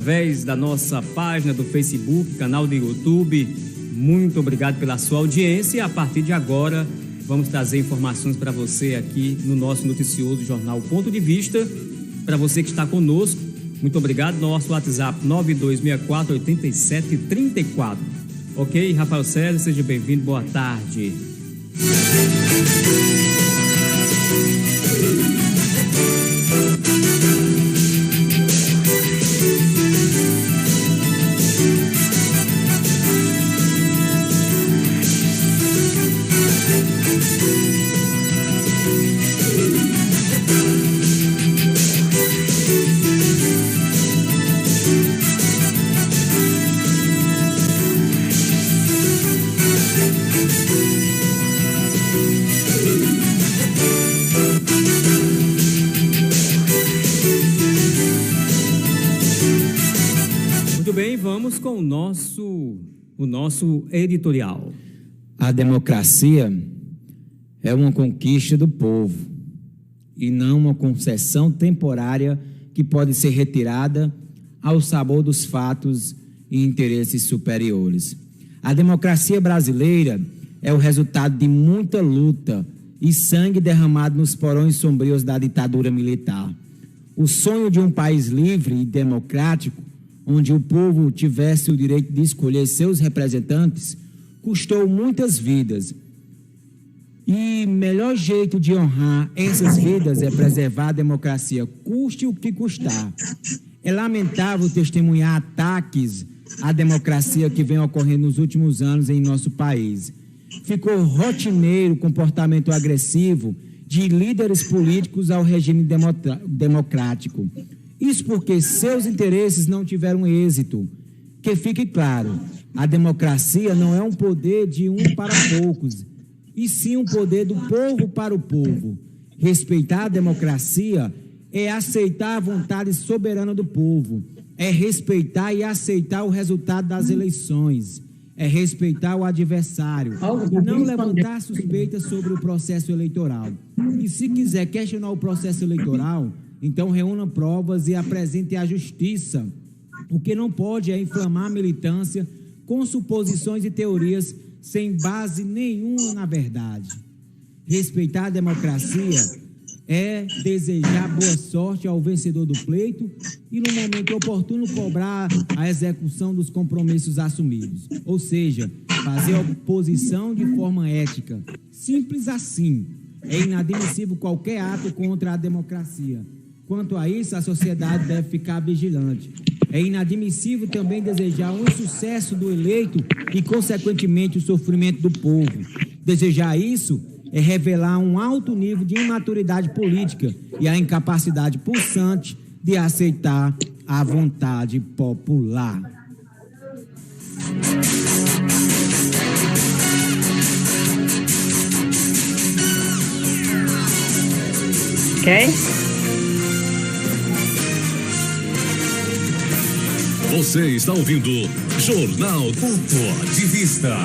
através da nossa página do Facebook, canal do YouTube. Muito obrigado pela sua audiência. A partir de agora, vamos trazer informações para você aqui no nosso noticioso Jornal Ponto de Vista. Para você que está conosco, muito obrigado. Nosso WhatsApp 9264-8734. Ok, Rafael César, seja bem-vindo. Boa tarde. Vamos com o nosso editorial. A democracia é uma conquista do povo e não uma concessão temporária que pode ser retirada ao sabor dos fatos e interesses superiores. A democracia brasileira é o resultado de muita luta e sangue derramado nos porões sombrios da ditadura militar. O sonho de um país livre e democrático, onde o povo tivesse o direito de escolher seus representantes, custou muitas vidas. E o melhor jeito de honrar essas vidas é preservar a democracia, custe o que custar. É lamentável testemunhar ataques à democracia que vem ocorrendo nos últimos anos em nosso país. Ficou rotineiro o comportamento agressivo de líderes políticos ao regime democrático. Isso porque seus interesses não tiveram êxito. Que fique claro, a democracia não é um poder de um para poucos, e sim um poder do povo para o povo. Respeitar a democracia é aceitar a vontade soberana do povo, é respeitar e aceitar o resultado das eleições, é respeitar o adversário e não levantar suspeitas sobre o processo eleitoral. E se quiser questionar o processo eleitoral, então reúna provas e apresente à justiça. O que não pode é inflamar a militância com suposições e teorias sem base nenhuma na verdade. Respeitar a democracia é desejar boa sorte ao vencedor do pleito e, no momento oportuno, cobrar a execução dos compromissos assumidos. Ou seja, fazer oposição de forma ética. Simples assim. É inadmissível qualquer ato contra a democracia. Quanto a isso, a sociedade deve ficar vigilante. É inadmissível também desejar o insucesso do eleito e, consequentemente, o sofrimento do povo. Desejar isso é revelar um alto nível de imaturidade política e a incapacidade pulsante de aceitar a vontade popular. Ok? Você está ouvindo Jornal Ponto de Vista.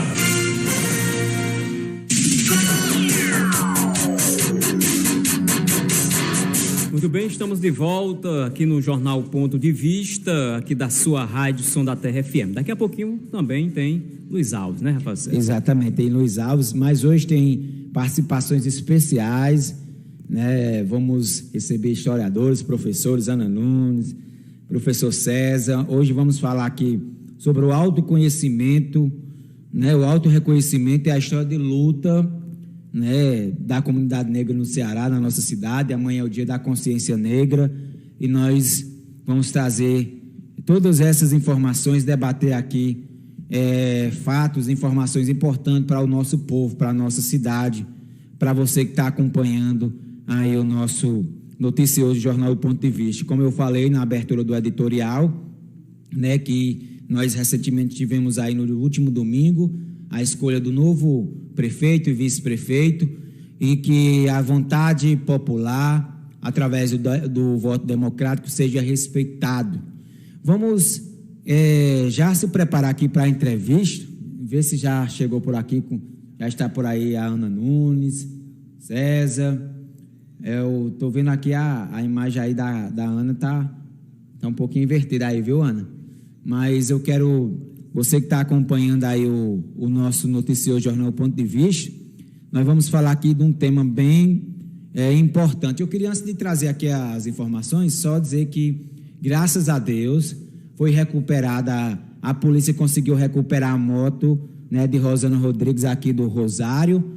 Muito bem, estamos de volta aqui no Jornal Ponto de Vista, aqui da sua rádio Som da Terra FM. Daqui a pouquinho também tem Luiz Alves, né, Rafael? Exatamente, tem Luiz Alves, mas hoje tem participações especiais, né? Vamos receber historiadores, professores, Ana Nunes, professor César. Hoje vamos falar aqui sobre o autoconhecimento, né? O autorreconhecimento é a história de luta, né, da comunidade negra no Ceará, na nossa cidade. Amanhã é o dia da consciência negra e nós vamos trazer todas essas informações, debater aqui fatos, informações importantes para o nosso povo, para a nossa cidade, para você que está acompanhando aí o nosso noticioso Jornal do Ponto de Vista. Como eu falei na abertura do editorial, né, que nós recentemente tivemos aí no último domingo a escolha do novo prefeito e vice-prefeito, e que a vontade popular, através do voto democrático, seja respeitado. Vamos já se preparar aqui para a entrevista, ver se já chegou por aqui, já está por aí a Ana Nunes, César. Eu estou vendo aqui a imagem aí da Ana, tá Está um pouquinho invertido aí, viu, Ana? Mas eu quero, você que está acompanhando aí o nosso noticioso Jornal Ponto de Vista, nós vamos falar aqui de um tema bem importante. Eu queria, antes de trazer aqui as informações, só dizer que, graças a Deus, foi recuperada, a polícia conseguiu recuperar a moto, né, de Rosana Rodrigues aqui do Rosário,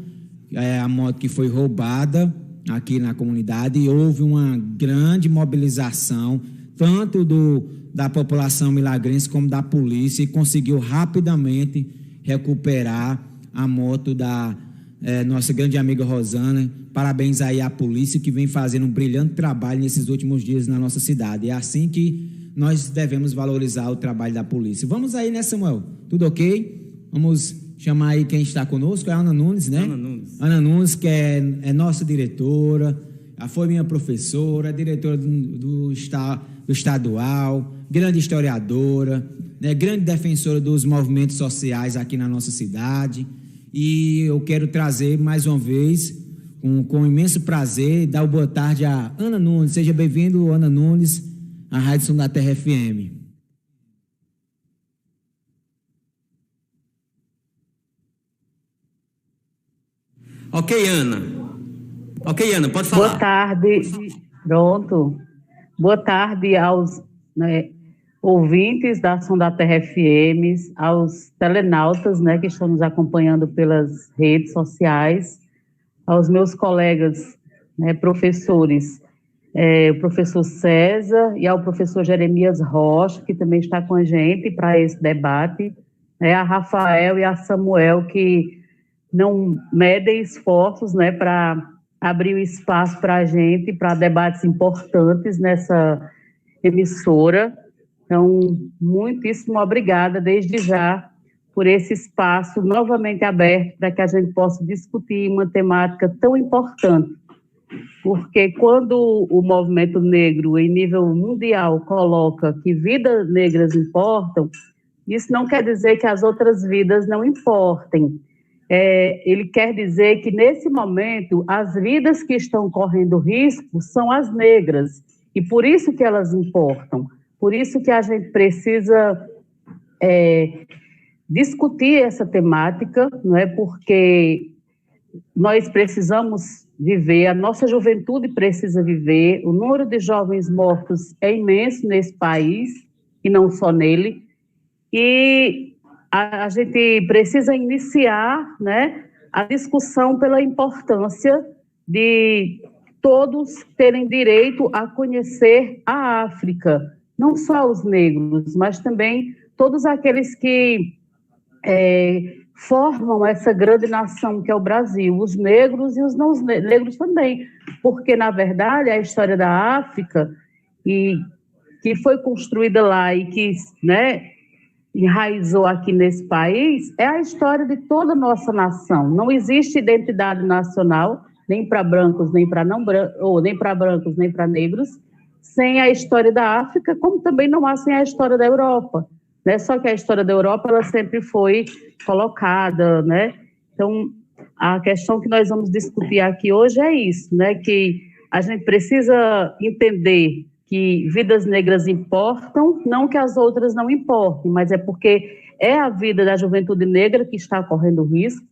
a moto que foi roubada aqui na comunidade, e houve uma grande mobilização, tanto da população milagrense como da polícia, e conseguiu rapidamente recuperar a moto da nossa grande amiga Rosana. Parabéns aí à polícia, que vem fazendo um brilhante trabalho nesses últimos dias na nossa cidade. É assim que nós devemos valorizar o trabalho da polícia. Vamos aí, né, Samuel? Tudo ok? Vamos chamar aí quem está conosco, é a Ana Nunes, né? Ana Nunes, que é nossa diretora, foi minha professora, diretora do estadual, grande historiadora, né, grande defensora dos movimentos sociais aqui na nossa cidade. E eu quero trazer mais uma vez, com imenso prazer, dar boa tarde a Ana Nunes. Seja bem-vindo, Ana Nunes, à Rádio Som da Terra FM. Ok, Ana, pode falar. Boa tarde. Pronto. Boa tarde aos ouvintes da Som da Terra FM, aos telenautas, né, que estão nos acompanhando pelas redes sociais, aos meus colegas, né, professores, o professor César e ao professor Jeremias Rocha, que também está com a gente para esse debate, a Rafael e a Samuel, que não medem esforços, né, para abrir o espaço para a gente, para debates importantes nessa emissora. Então, muitíssimo obrigada desde já por esse espaço novamente aberto para que a gente possa discutir uma temática tão importante. Porque quando o movimento negro em nível mundial coloca que vidas negras importam, isso não quer dizer que as outras vidas não importem. Ele quer dizer que, nesse momento, as vidas que estão correndo risco são as negras, e por isso que elas importam. Por isso que a gente precisa discutir essa temática, não é? Porque nós precisamos viver, a nossa juventude precisa viver, o número de jovens mortos é imenso nesse país, e não só nele, e a gente precisa iniciar, né, a discussão pela importância de todos terem direito a conhecer a África, não só os negros, mas também todos aqueles que formam essa grande nação que é o Brasil, os negros e os não negros também, porque, na verdade, a história da África, e que foi construída lá e que, né, enraizou aqui nesse país, é a história de toda a nossa nação. Não existe identidade nacional, nem para brancos, nem para não brancos, ou nem para brancos, nem para negros, sem a história da África, como também não há sem a história da Europa, né? Só que a história da Europa, ela sempre foi colocada, né? Então, a questão que nós vamos discutir aqui hoje é isso, né? Que a gente precisa entender que vidas negras importam, não que as outras não importem, mas é porque é a vida da juventude negra que está correndo risco,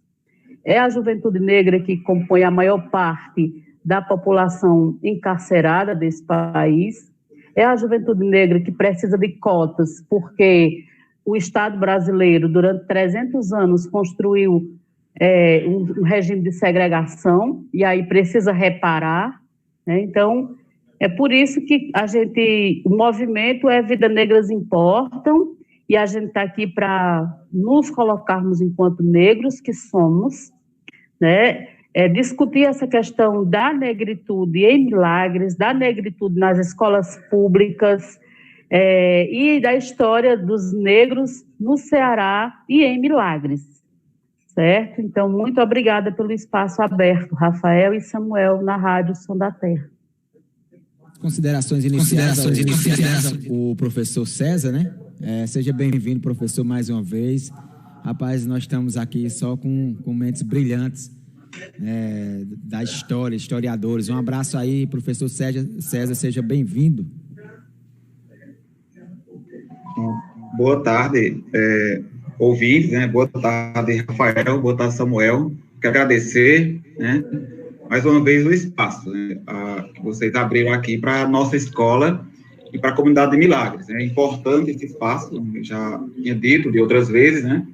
é a juventude negra que compõe a maior parte da população encarcerada desse país, é a juventude negra que precisa de cotas, porque o Estado brasileiro, durante 300 anos, construiu um regime de segregação, e aí precisa reparar, né? Então, é por isso que o movimento Vida Negras Importam, e a gente está aqui para nos colocarmos enquanto negros que somos, né? Discutir essa questão da negritude em Milagres, da negritude nas escolas públicas, e da história dos negros no Ceará e em Milagres, certo? Então, muito obrigada pelo espaço aberto, Rafael e Samuel, na Rádio Som da Terra. Considerações iniciais. O professor César, né? Seja bem-vindo, professor, mais uma vez. Rapaz, nós estamos aqui só com mentes brilhantes da história, historiadores. Um abraço aí, professor César, seja bem-vindo. Boa tarde, ouvintes, né? Boa tarde, Rafael, boa tarde, Samuel. Quero agradecer, né, mais uma vez o espaço, né, que vocês abriram aqui para a nossa escola e para a comunidade de Milagres. É importante esse espaço, eu já tinha dito de outras vezes, né,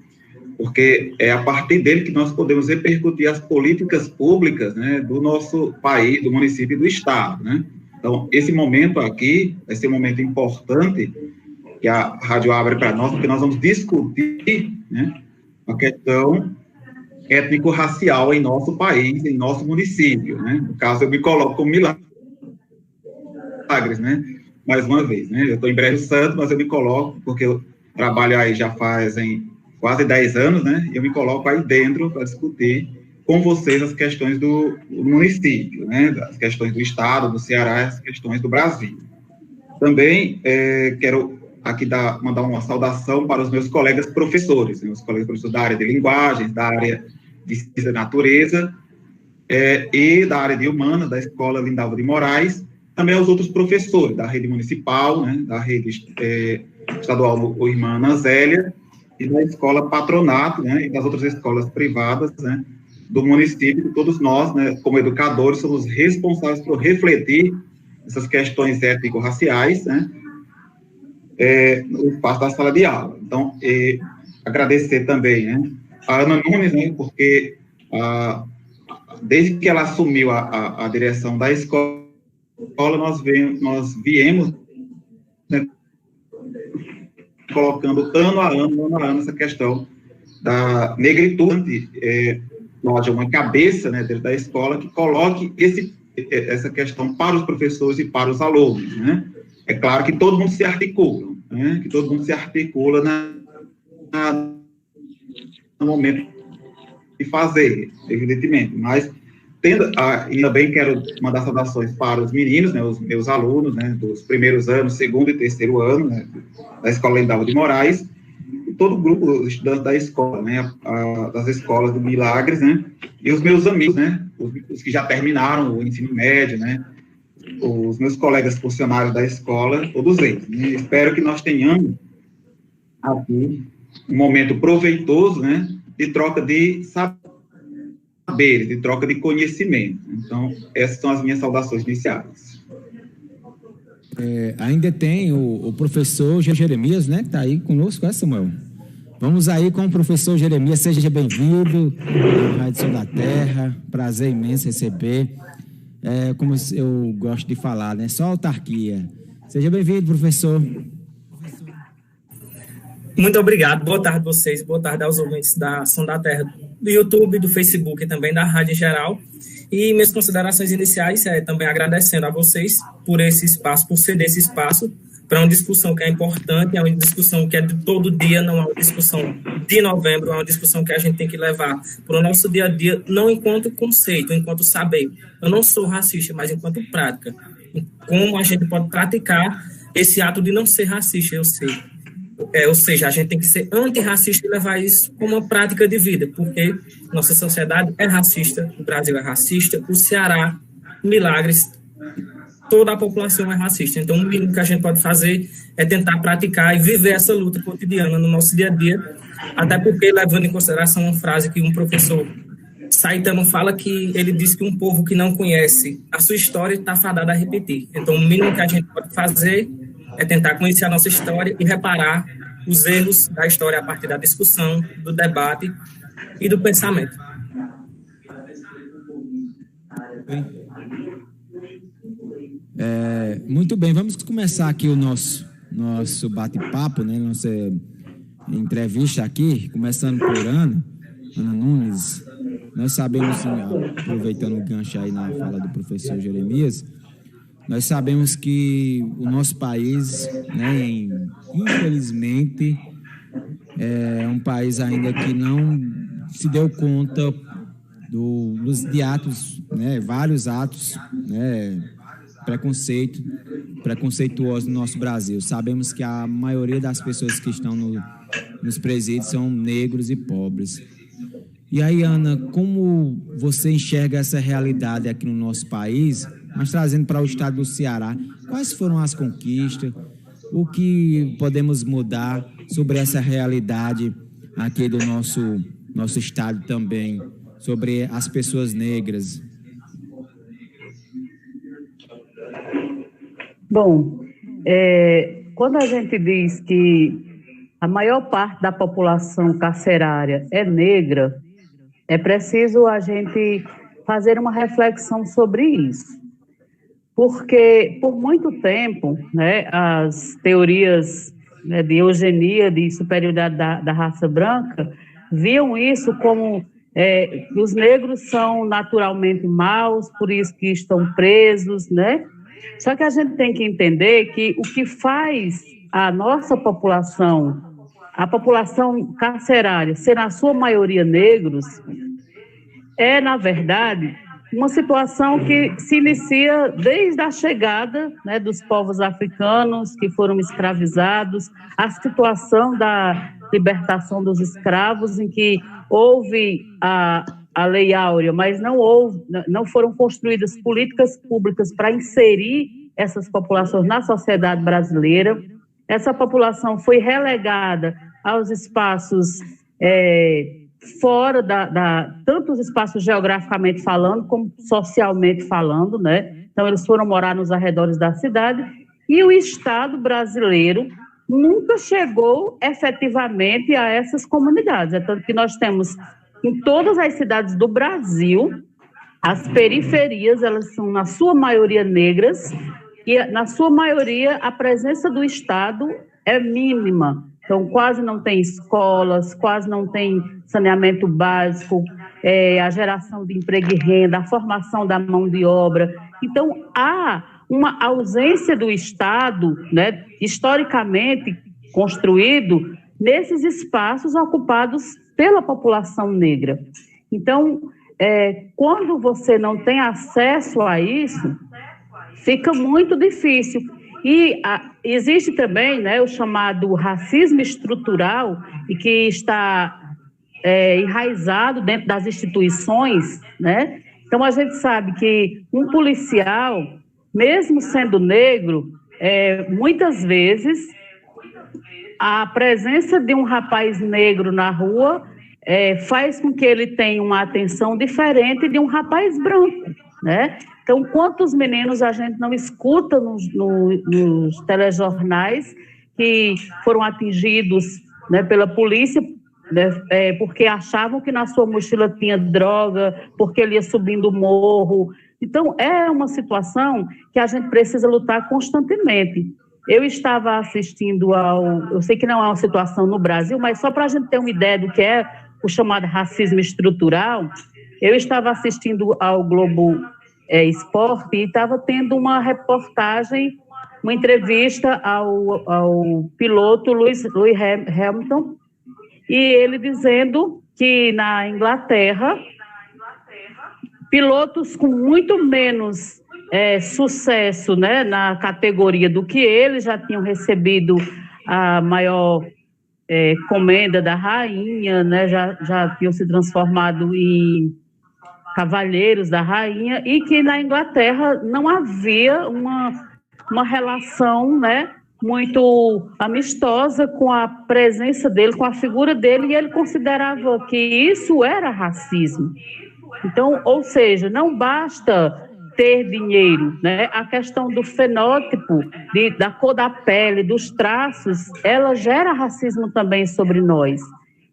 porque é a partir dele que nós podemos repercutir as políticas públicas, né, do nosso país, do município e do estado, né. Então, esse momento aqui vai ser um momento importante que a rádio abre para nós, porque nós vamos discutir, né, a questão étnico-racial em nosso país, em nosso município, né. No caso, eu me coloco como Milagres, né, mais uma vez, né. Eu estou em Brejo Santo, mas eu me coloco, porque eu trabalho aí já fazem quase 10 anos, né, e eu me coloco aí dentro para discutir com vocês as questões do município, né, as questões do estado, do Ceará, as questões do Brasil. Também quero aqui mandar uma saudação para os meus colegas professores, meus colegas professores da área de linguagens, da área de ciência da natureza e da área de humanas, da Escola Lindalva de Moraes, também aos outros professores da rede municipal, né, da rede estadual Irmã Ana Zélia, e da Escola Patronato, né, e das outras escolas privadas, né, do município, que todos nós, né, como educadores, somos responsáveis por refletir essas questões étnico-raciais, né, no espaço da sala de aula. Então, agradecer também, né, a Ana Nunes, né, porque desde que ela assumiu a direção da escola, nós viemos, né, colocando ano a ano essa questão da negritude, haja uma cabeça, né, dentro da escola que coloque essa questão para os professores e para os alunos, né. É claro que todo mundo se articula, né, no momento de fazer, evidentemente, mas e também quero mandar saudações para os meninos, né, os meus alunos, né, dos primeiros anos, segundo e terceiro ano, né, da Escola Lindalva de Moraes, e todo o grupo dos estudantes da escola, né, das escolas do Milagres, né, e os meus amigos, né, os que já terminaram o ensino médio, né, os meus colegas funcionários da escola, todos eles, né. Espero que nós tenhamos aqui um momento proveitoso, né, de troca de saberes, de troca de conhecimento. Então, essas são as minhas saudações iniciais. Ainda tem o professor Jeremias, né, que está aí conosco, Samuel? Vamos aí com o professor Jeremias, seja bem-vindo à Rádio Som da Terra, prazer imenso receber, como eu gosto de falar, né, só autarquia. Seja bem-vindo, professor. Muito obrigado, boa tarde a vocês, boa tarde aos ouvintes da Som da Terra, do YouTube, do Facebook e também da rádio em geral. E minhas considerações iniciais também agradecendo a vocês por esse espaço, por ceder esse espaço para uma discussão que é importante, é uma discussão que é de todo dia, não é uma discussão de novembro, é uma discussão que a gente tem que levar para o nosso dia a dia, não enquanto conceito, enquanto saber. Eu não sou racista, mas enquanto prática. Como a gente pode praticar esse ato de não ser racista, eu sei. Ou seja, a gente tem que ser antirracista e levar isso como uma prática de vida, porque nossa sociedade é racista, o Brasil é racista, o Ceará, Milagres, toda a população é racista. Então, o mínimo que a gente pode fazer é tentar praticar e viver essa luta cotidiana no nosso dia a dia, até porque, levando em consideração uma frase que um professor Saitama fala, que ele diz que um povo que não conhece a sua história está fadado a repetir. Então, o mínimo que a gente pode fazer é tentar conhecer a nossa história e reparar os erros da história a partir da discussão, do debate e do pensamento. Muito bem, vamos começar aqui o nosso bate-papo, né? Nossa entrevista aqui, começando por Ana Nunes. Nós sabemos, aproveitando o gancho aí na fala do professor Jeremias, nós sabemos que o nosso país, né, infelizmente, é um país ainda que não se deu conta de atos, né, vários atos, né, preconceituosos no nosso Brasil. Sabemos que a maioria das pessoas que estão nos presídios são negros e pobres. E aí, Ana, como você enxerga essa realidade aqui no nosso país, mas trazendo para o estado do Ceará, quais foram as conquistas, o que podemos mudar sobre essa realidade aqui do nosso estado também, sobre as pessoas negras? Bom, quando a gente diz que a maior parte da população carcerária é negra, é preciso a gente fazer uma reflexão sobre isso. Porque, por muito tempo, né, as teorias, né, de eugenia, de superioridade da raça branca, viam isso como que os negros são naturalmente maus, por isso que estão presos, né? Só que a gente tem que entender que o que faz a nossa população, a população carcerária, ser na sua maioria negros, é, na verdade, uma situação que se inicia desde a chegada, né, dos povos africanos que foram escravizados, a situação da libertação dos escravos, em que houve a Lei Áurea, mas não foram construídas políticas públicas para inserir essas populações na sociedade brasileira. Essa população foi relegada aos espaços fora tanto os espaços geograficamente falando, como socialmente falando, né? Então, eles foram morar nos arredores da cidade, e o Estado brasileiro nunca chegou efetivamente a essas comunidades. É tanto que nós temos, em todas as cidades do Brasil, as periferias, elas são, na sua maioria, negras, e, na sua maioria, a presença do Estado é mínima. Então, quase não tem escolas, quase não tem saneamento básico, a geração de emprego e renda, a formação da mão de obra. Então, há uma ausência do Estado, né, historicamente construído, nesses espaços ocupados pela população negra. Então, quando você não tem acesso a isso, fica muito difícil. E existe também, né, o chamado racismo estrutural, e que está enraizado dentro das instituições, né? Então, a gente sabe que um policial, mesmo sendo negro, muitas vezes a presença de um rapaz negro na rua faz com que ele tenha uma atenção diferente de um rapaz branco, né? Então, quantos meninos a gente não escuta nos telejornais que foram atingidos, né, pela polícia, né, porque achavam que na sua mochila tinha droga, porque ele ia subindo o morro. Então, é uma situação que a gente precisa lutar constantemente. Eu estava assistindo eu sei que não é uma situação no Brasil, mas só para a gente ter uma ideia do que é o chamado racismo estrutural, eu estava assistindo ao Globo Esporte e estava tendo uma reportagem, uma entrevista ao piloto Lewis Hamilton, e ele dizendo que na Inglaterra, pilotos com muito menos sucesso, né, na categoria do que ele, já tinham recebido a maior comenda da rainha, né, já tinham se transformado em cavalheiros da rainha, e que na Inglaterra não havia uma relação, né, muito amistosa com a presença dele, com a figura dele, e ele considerava que isso era racismo. Então, ou seja, não basta ter dinheiro, né? A questão do fenótipo, da cor da pele, dos traços, ela gera racismo também sobre nós.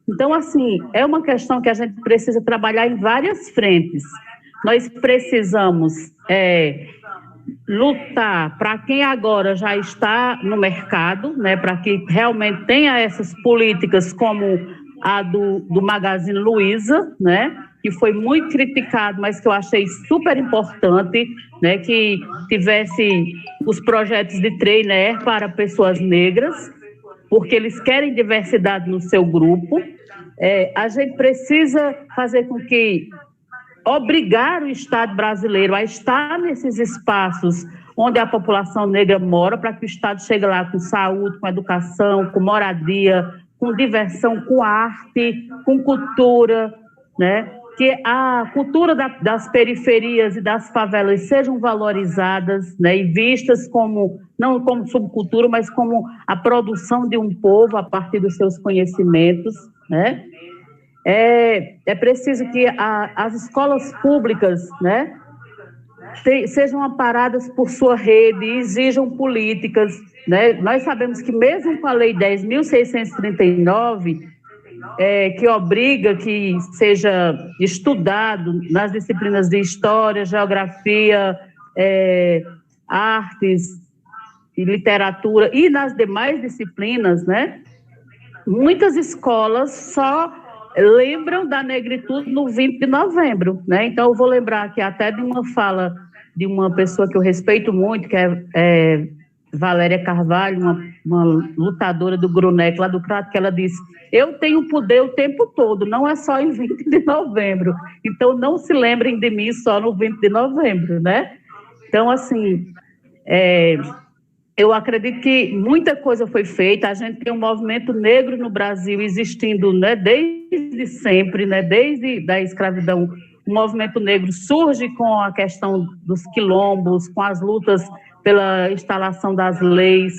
Então, assim, é uma questão que a gente precisa trabalhar em várias frentes. Nós precisamos lutar para quem agora já está no mercado, né, para que realmente tenha essas políticas como a do Magazine Luiza, né, que foi muito criticado, mas que eu achei super importante, né, que tivesse os projetos de trainer para pessoas negras, porque eles querem diversidade no seu grupo. A gente precisa fazer com que obrigar o Estado brasileiro a estar nesses espaços onde a população negra mora, para que o Estado chegue lá com saúde, com educação, com moradia, com diversão, com arte, com cultura, né? que a cultura das periferias e das favelas sejam valorizadas, né, e vistas como, não como subcultura, mas como a produção de um povo a partir dos seus conhecimentos, né? É preciso que as escolas públicas, né, sejam amparadas por sua rede e exijam políticas, né? Nós sabemos que mesmo com a Lei 10.639, que obriga que seja estudado nas disciplinas de História, Geografia, Artes e Literatura e nas demais disciplinas, né? Muitas escolas só lembram da negritude no 20 de novembro, né? Então, eu vou lembrar aqui até de uma fala de uma pessoa que eu respeito muito, que é Valéria Carvalho, uma lutadora do Grunec, lá do Crato, que ela disse: eu tenho poder o tempo todo, não é só em 20 de novembro. Então, não se lembrem de mim só no 20 de novembro, né? Então, assim, eu acredito que muita coisa foi feita. A gente tem um movimento negro no Brasil existindo, né, desde sempre, né, desde a escravidão. O movimento negro surge com a questão dos quilombos, com as lutas pela instalação das leis,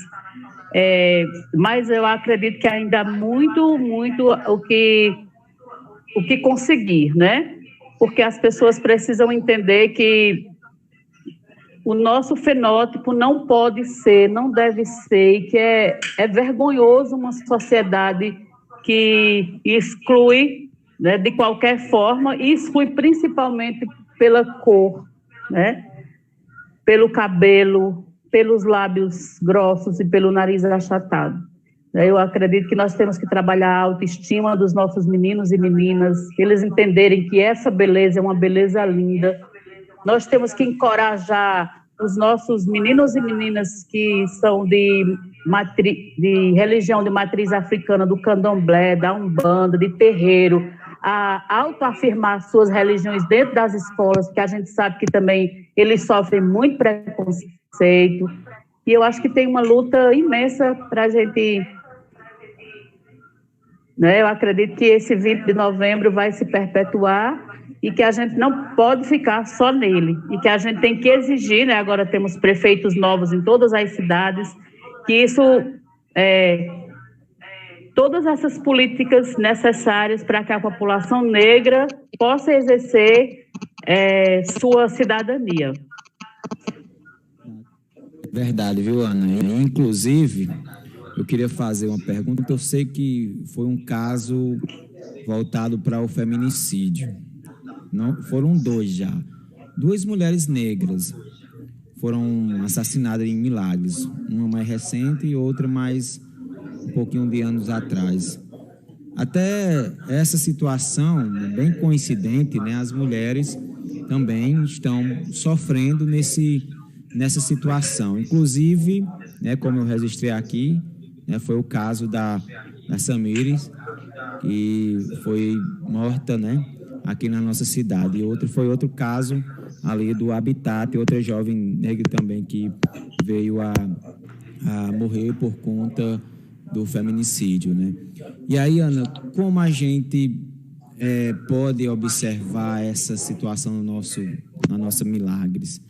mas eu acredito que ainda há muito o que conseguir, né? Porque as pessoas precisam entender que o nosso fenótipo não pode ser, não deve ser, e que é vergonhoso uma sociedade que exclui, né, de qualquer forma, e exclui principalmente pela cor, né, pelo cabelo, pelos lábios grossos e pelo nariz achatado. Eu acredito que nós temos que trabalhar a autoestima dos nossos meninos e meninas, eles entenderem que essa beleza é uma beleza linda. Nós temos que encorajar os nossos meninos e meninas que são de religião de matriz africana, do candomblé, da umbanda, de terreiro, a autoafirmar suas religiões dentro das escolas, que a gente sabe que também eles sofrem muito preconceito. E eu acho que tem uma luta imensa para a gente... né? Eu acredito que esse 20 de novembro vai se perpetuar e que a gente não pode ficar só nele, e que a gente tem que exigir, né? Agora temos prefeitos novos em todas as cidades, que isso, todas essas políticas necessárias para que a população negra possa exercer sua cidadania. Verdade, viu, Ana? Inclusive, eu queria fazer uma pergunta, porque eu sei que foi um caso voltado para o feminicídio. Não, foram 2 já. 2 mulheres negras foram assassinadas em Milagres. Uma mais recente e outra mais um pouquinho de anos atrás. Até essa situação, bem coincidente, né? As mulheres também estão sofrendo nessa situação. Inclusive, né, como eu registrei aqui, né, foi o caso da Samires, que foi morta, né, aqui na nossa cidade. E foi outro caso ali do Habitat, outra jovem negra também que veio a morrer por conta do feminicídio, né? E aí, Ana, como a gente pode observar essa situação na nossa Milagres?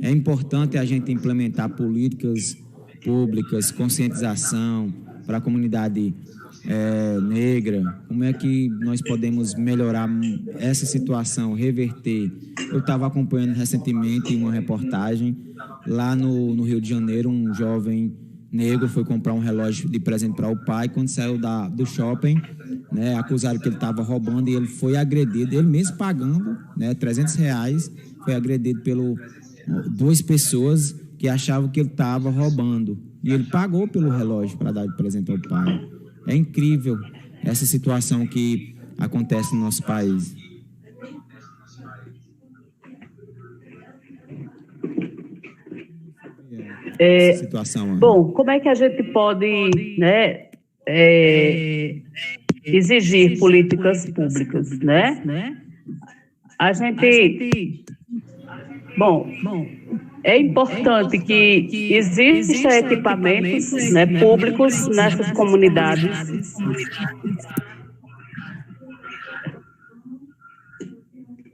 É importante a gente implementar políticas públicas, conscientização para a comunidade negra. Como é que nós podemos melhorar essa situação, reverter? Eu estava acompanhando recentemente uma reportagem lá no Rio de Janeiro. Um jovem negro foi comprar um relógio de presente para o pai. Quando saiu do shopping, né, acusaram que ele estava roubando e ele foi agredido, ele mesmo pagando, né, R$300, foi agredido por 2 pessoas que achavam que ele estava roubando. E ele pagou pelo relógio para dar de presente ao pai. É incrível essa situação que acontece no nosso país. Essa situação, Ana. Bom, como é que a gente pode, né, exigir políticas públicas, né? A gente... Bom, é importante que existam equipamentos, né, públicos nessas comunidades.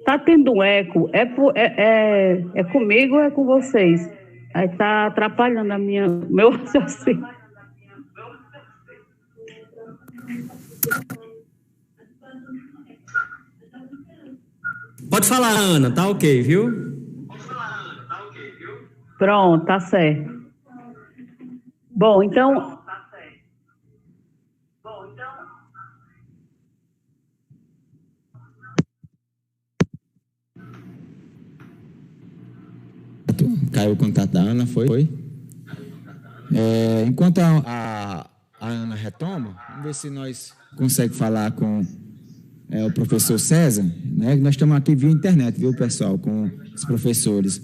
Tá tendo um eco? É comigo ou é com vocês? Aí tá atrapalhando meu raciocínio. Pode falar, Ana, tá ok, viu? Pronto, tá certo. Bom, então... Caiu o contato da Ana, foi? Enquanto a Ana retoma, vamos ver se nós conseguimos falar com o professor César, né? Nós estamos aqui via internet, viu, pessoal, com os professores.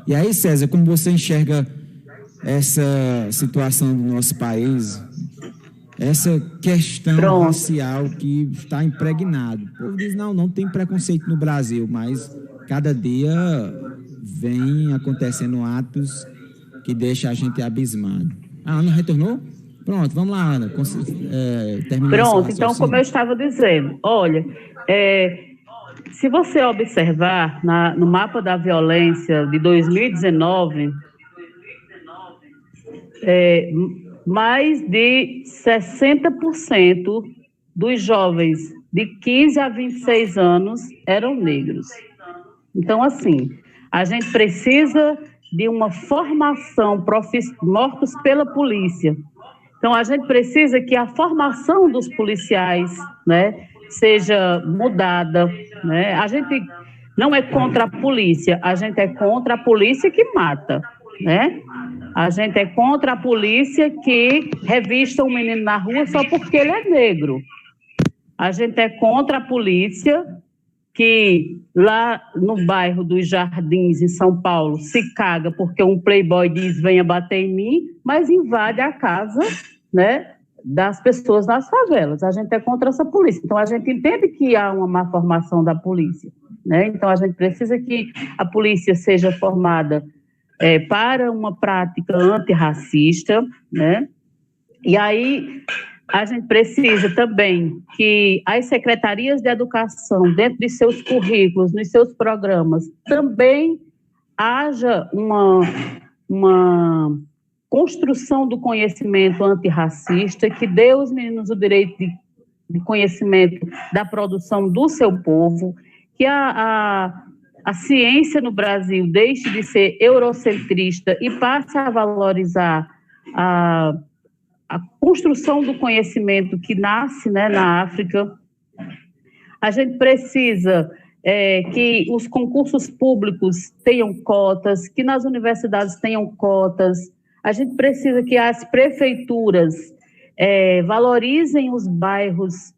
E aí, César, como você enxerga essa situação do nosso país, essa questão racial que está impregnado? O povo diz, não tem preconceito no Brasil, mas cada dia vem acontecendo atos que deixam a gente abismado. A Ana retornou? Pronto, vamos lá, Ana. Pronto, então, como eu estava dizendo, olha, se você observar no mapa da violência de 2019, mais de 60% dos jovens de 15 a 26 anos eram negros. Então, assim, a gente precisa de uma formação mortos pela polícia. Então, a gente precisa que a formação dos policiais, né, seja mudada, né? A gente não é contra a polícia, a gente é contra a polícia que mata, né? A gente é contra a polícia que revista um menino na rua só porque ele é negro. A gente é contra a polícia que lá no bairro dos Jardins, em São Paulo, se caga porque um playboy diz venha bater em mim, mas invade a casa, né, das pessoas nas favelas. A gente é contra essa polícia. Então, a gente entende que há uma má formação da polícia, né? Então, a gente precisa que a polícia seja formada para uma prática antirracista, né? E aí... a gente precisa também que as secretarias de educação, dentro de seus currículos, nos seus programas, também haja uma construção do conhecimento antirracista, que dê aos meninos o direito de conhecimento da produção do seu povo, que a ciência no Brasil deixe de ser eurocentrista e passe a valorizar a construção do conhecimento que nasce, né, na África. A gente precisa que os concursos públicos tenham cotas, que nas universidades tenham cotas. A gente precisa que as prefeituras valorizem os bairros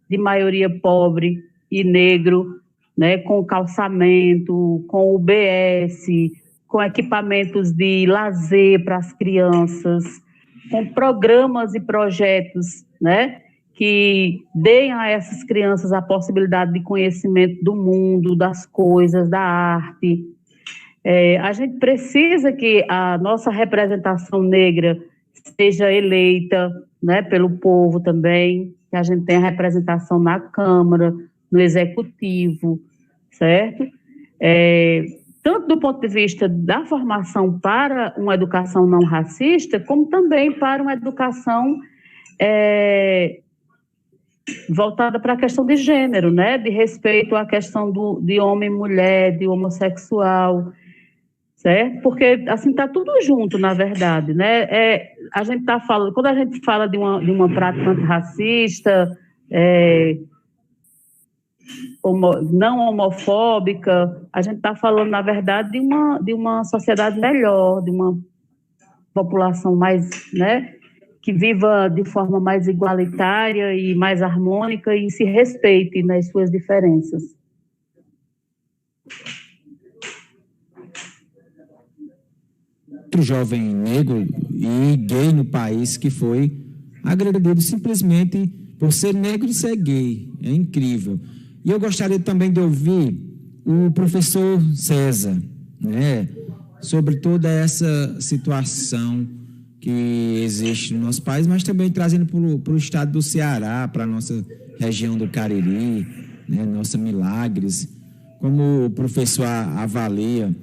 de maioria pobre e negro, né, com calçamento, com UBS, com equipamentos de lazer para as crianças, com programas e projetos, né, que deem a essas crianças a possibilidade de conhecimento do mundo, das coisas, da arte. A gente precisa que a nossa representação negra seja eleita, né, pelo povo também, que a gente tenha representação na Câmara, no Executivo, certo? Tanto do ponto de vista da formação para uma educação não racista, como também para uma educação voltada para a questão de gênero, né? De respeito à questão de homem e mulher, de homossexual, certo? Porque, assim, está tudo junto, na verdade, né? A gente está falando, quando a gente fala de uma prática antirracista, não homofóbica, a gente está falando, na verdade, de uma sociedade melhor, de uma população mais, né, que viva de forma mais igualitária e mais harmônica e se respeite nas suas diferenças. Outro jovem negro e gay no país que foi agredido simplesmente por ser negro e ser gay. É incrível. E eu gostaria também de ouvir o professor César, né, sobre toda essa situação que existe no nosso país, mas também trazendo para o estado do Ceará, para a nossa região do Cariri, né, nossa Milagres. como o professor avalia,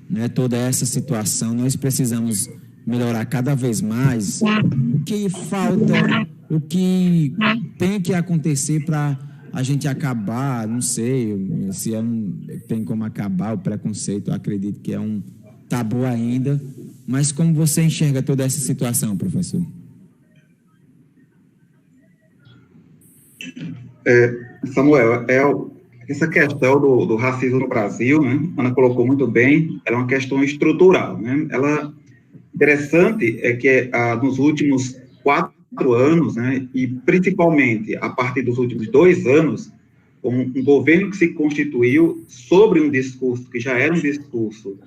né, toda essa situação, nós precisamos melhorar cada vez mais. O que falta, o que tem que acontecer para a gente acabar, não sei se tem como acabar o preconceito, eu acredito que é um tabu ainda, mas como você enxerga toda essa situação, professor? Samuel, essa questão do racismo no Brasil, né, Ana colocou muito bem, ela é uma questão estrutural, né, interessante é que nos últimos 4 anos, né, e principalmente a partir dos últimos 2 anos, um governo que se constituiu sobre um discurso que já era um discurso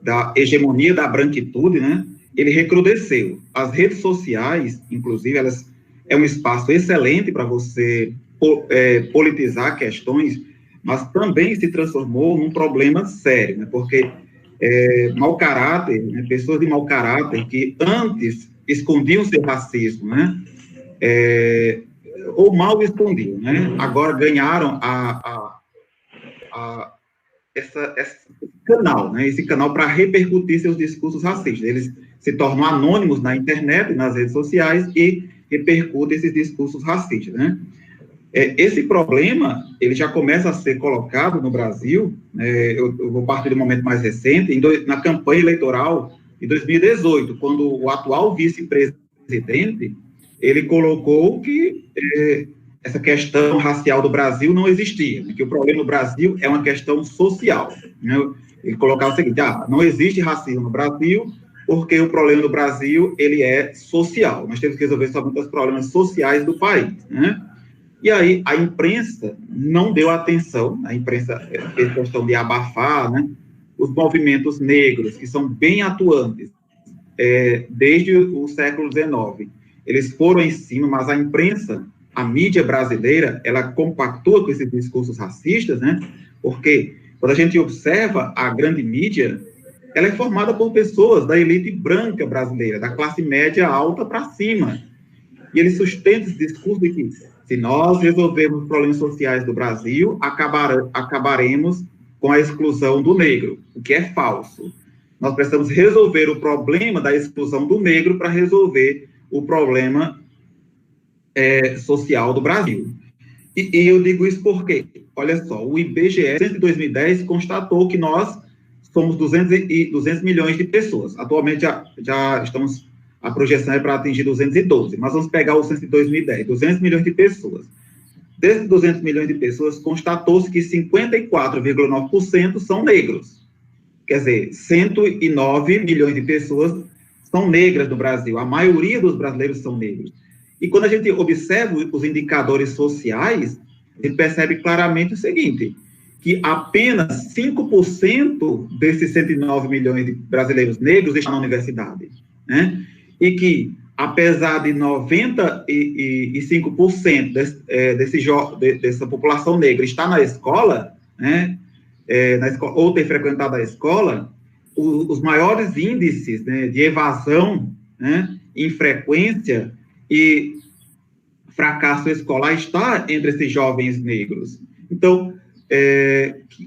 da hegemonia da branquitude, né, ele recrudesceu. As redes sociais, inclusive, elas é um espaço excelente para você politizar questões, mas também se transformou num problema sério, né, porque mau caráter, né, pessoas de mau caráter que antes escondiam seu racismo, né, ou mal escondiam, né, agora ganharam esse canal, né, esse canal para repercutir seus discursos racistas. Eles se tornam anônimos na internet, nas redes sociais e repercutem esses discursos racistas, né. Esse problema, ele já começa a ser colocado no Brasil, eu vou partir do momento mais recente, na campanha eleitoral de 2018, quando o atual vice-presidente, ele colocou que essa questão racial do Brasil não existia, que o problema no Brasil é uma questão social, né? Ele colocava o seguinte, não existe racismo no Brasil, porque o problema do Brasil, ele é social, nós temos que resolver somente os problemas sociais do país, né? E aí, a imprensa não deu atenção, a imprensa fez questão de abafar, né, os movimentos negros, que são bem atuantes, desde o século XIX. Eles foram em cima, mas a imprensa, a mídia brasileira, ela compactua com esses discursos racistas, né, porque quando a gente observa a grande mídia, ela é formada por pessoas da elite branca brasileira, da classe média alta para cima. E eles sustentam esse discurso de que, se nós resolvermos os problemas sociais do Brasil, acabaremos com a exclusão do negro, o que é falso. Nós precisamos resolver o problema da exclusão do negro para resolver o problema social do Brasil. E eu digo isso porque, olha só, o IBGE, em 2010, constatou que nós somos 200 milhões de pessoas. Atualmente, já estamos... A projeção é para atingir 212, mas vamos pegar o censo de 2010, 200 milhões de pessoas. Desses 200 milhões de pessoas, constatou-se que 54,9% são negros. Quer dizer, 109 milhões de pessoas são negras no Brasil. A maioria dos brasileiros são negros. E quando a gente observa os indicadores sociais, a gente percebe claramente o seguinte, que apenas 5% desses 109 milhões de brasileiros negros estão na universidade, né? E que, apesar de 95% dessa população negra estar na escola, né, ou ter frequentado a escola, os maiores índices, né, de evasão, né, infrequência e fracasso escolar está entre esses jovens negros. Então,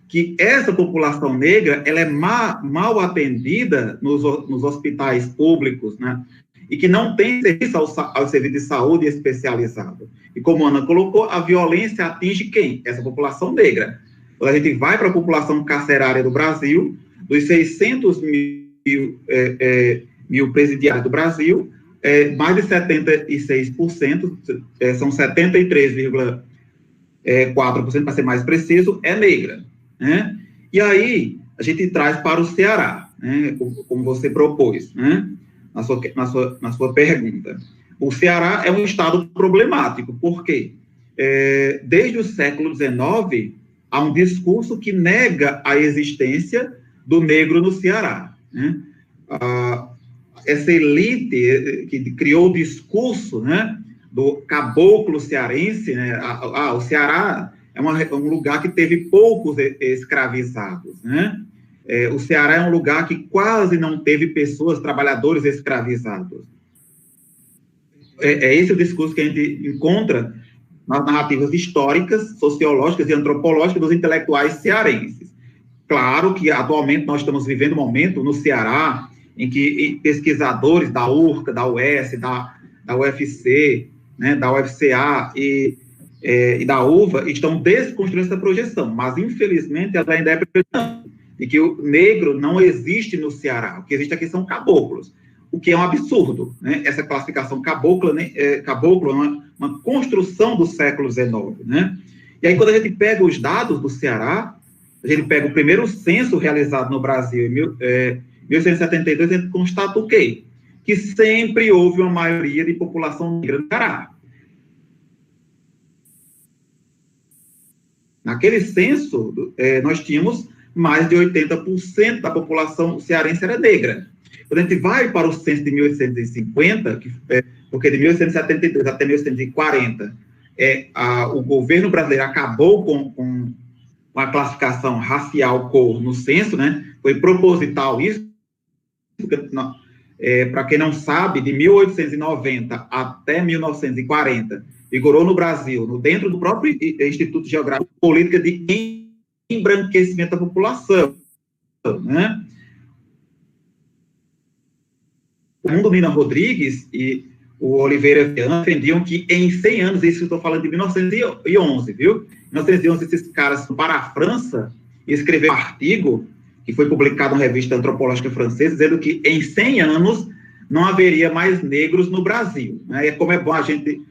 que essa população negra ela é mal atendida nos hospitais públicos, né? E que não tem serviço ao serviço de saúde especializado. E como a Ana colocou, a violência atinge quem? Essa população negra. Quando a gente vai para a população carcerária do Brasil, dos 600 mil presidiários do Brasil, mais de 76%, são 73,4%, para ser mais preciso, é negra, né? E aí, a gente traz para o Ceará, né, como você propôs, né, na sua pergunta. O Ceará é um estado problemático, porque desde o século XIX, há um discurso que nega a existência do negro no Ceará, né? Essa elite que criou o discurso, né, do caboclo cearense, né? O Ceará é um lugar que teve poucos escravizados, né? O Ceará é um lugar que quase não teve pessoas, trabalhadores escravizados. Esse o discurso que a gente encontra nas narrativas históricas, sociológicas e antropológicas dos intelectuais cearenses. Claro que, atualmente, nós estamos vivendo um momento no Ceará em que pesquisadores da URCA, da UES, da UFC, né, da UFCA e da UVA estão desconstruindo essa projeção, mas, infelizmente, ela ainda é predominante, de que o negro não existe no Ceará. O que existe aqui são caboclos, o que é um absurdo, né? Essa classificação caboclo, né? Caboclo é uma construção do século XIX, né? E aí, quando a gente pega os dados do Ceará, a gente pega o primeiro censo realizado no Brasil, em 1872, a gente constata o quê? Que sempre houve uma maioria de população negra no Ceará. Naquele censo, nós tínhamos mais de 80% da população cearense era negra. Quando a gente vai para o censo de 1850, porque de 1872 até 1840, o governo brasileiro acabou com a classificação racial cor no censo, né? Foi proposital isso, para quem não sabe, de 1890 até 1940, vigorou no Brasil, dentro do próprio Instituto Geográfico, política de embranquecimento da população, né? O Mundo Mina Rodrigues e o Oliveira Viana defendiam que em 100 anos, isso eu estou falando de 1911, viu? Em 1911, esses caras foram para a França e escreveram um artigo que foi publicado na revista antropológica francesa, dizendo que em 100 anos não haveria mais negros no Brasil, né? E como é bom a gente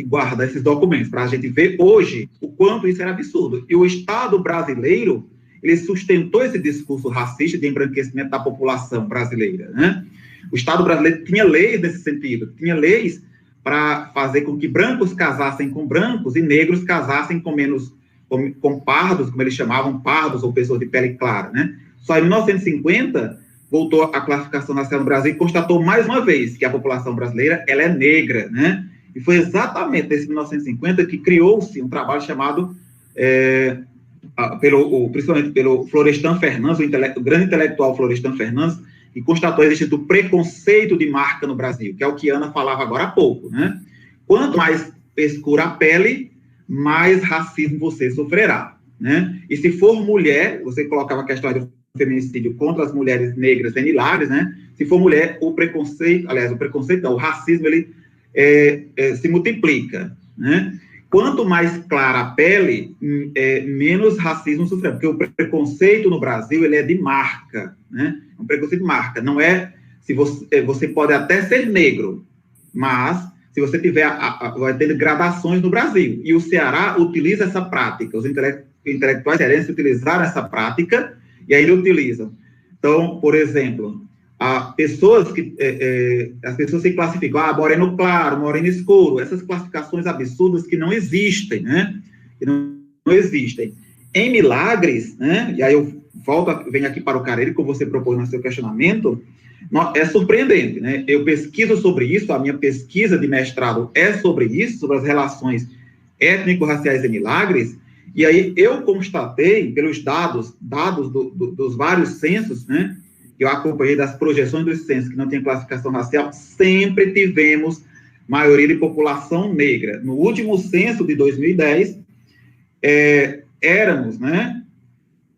guardar esses documentos, para a gente ver hoje o quanto isso era absurdo. E o Estado brasileiro, ele sustentou esse discurso racista de embranquecimento da população brasileira, né? O Estado brasileiro tinha leis nesse sentido, tinha leis para fazer com que brancos casassem com brancos e negros casassem com pardos, como eles chamavam, pardos ou pessoas de pele clara, né? Só em 1950 voltou a classificação racial no Brasil e constatou mais uma vez que a população brasileira ela é negra, né? E foi exatamente nesse 1950 que criou-se um trabalho chamado, principalmente pelo Florestan Fernandes, o grande intelectual Florestan Fernandes, que constatou a existência do preconceito de marca no Brasil, que é o que Ana falava agora há pouco, né? Quanto mais escura a pele, mais racismo você sofrerá, né? E se for mulher, você colocava a questão do feminicídio contra as mulheres negras em Milagres, né? Se for mulher, o racismo, ele se multiplica, né? Quanto mais clara a pele, menos racismo sofrerá, porque o preconceito no Brasil, ele é de marca, né? Um preconceito de marca, não é, se você pode até ser negro, mas se você vai ter gradações no Brasil, e o Ceará utiliza essa prática, os intelectuais cearenses utilizaram essa prática, e ainda utilizam. Então, por exemplo, as pessoas se classificam, moreno claro, moreno escuro, essas classificações absurdas que não existem, né? Que não existem. Em Milagres, né? E aí eu venho aqui para o Carelli, como você propôs no seu questionamento, é surpreendente, né? Eu pesquiso sobre isso, a minha pesquisa de mestrado é sobre isso, sobre as relações étnico-raciais em Milagres, e aí eu constatei, pelos dados dos vários censos, né? Eu acompanhei das projeções dos censos que não tem classificação racial, sempre tivemos maioria de população negra. No último censo de 2010, éramos, né?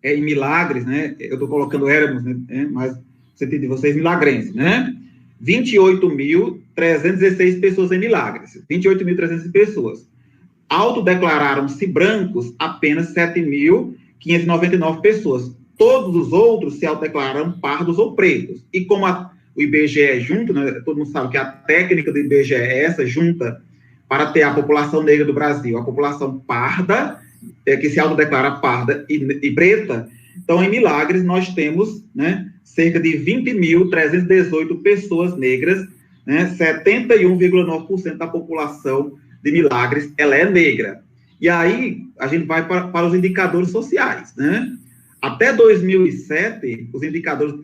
Em Milagres, né? Eu estou colocando éramos, né? Mas você tem de vocês milagrenses, né? 28.316 pessoas em Milagres. 28.316 pessoas. Autodeclararam-se brancos apenas 7.599 pessoas. Todos os outros se autodeclararam pardos ou pretos. E como o IBGE é junto, né? Todo mundo sabe que a técnica do IBGE é essa, junta para ter a população negra do Brasil, a população parda, que se autodeclara parda e preta. Então, em Milagres, nós temos, né, cerca de 20.318 pessoas negras, né, 71,9% da população de Milagres, ela é negra. E aí, a gente vai para os indicadores sociais, né? Até 2007, os indicadores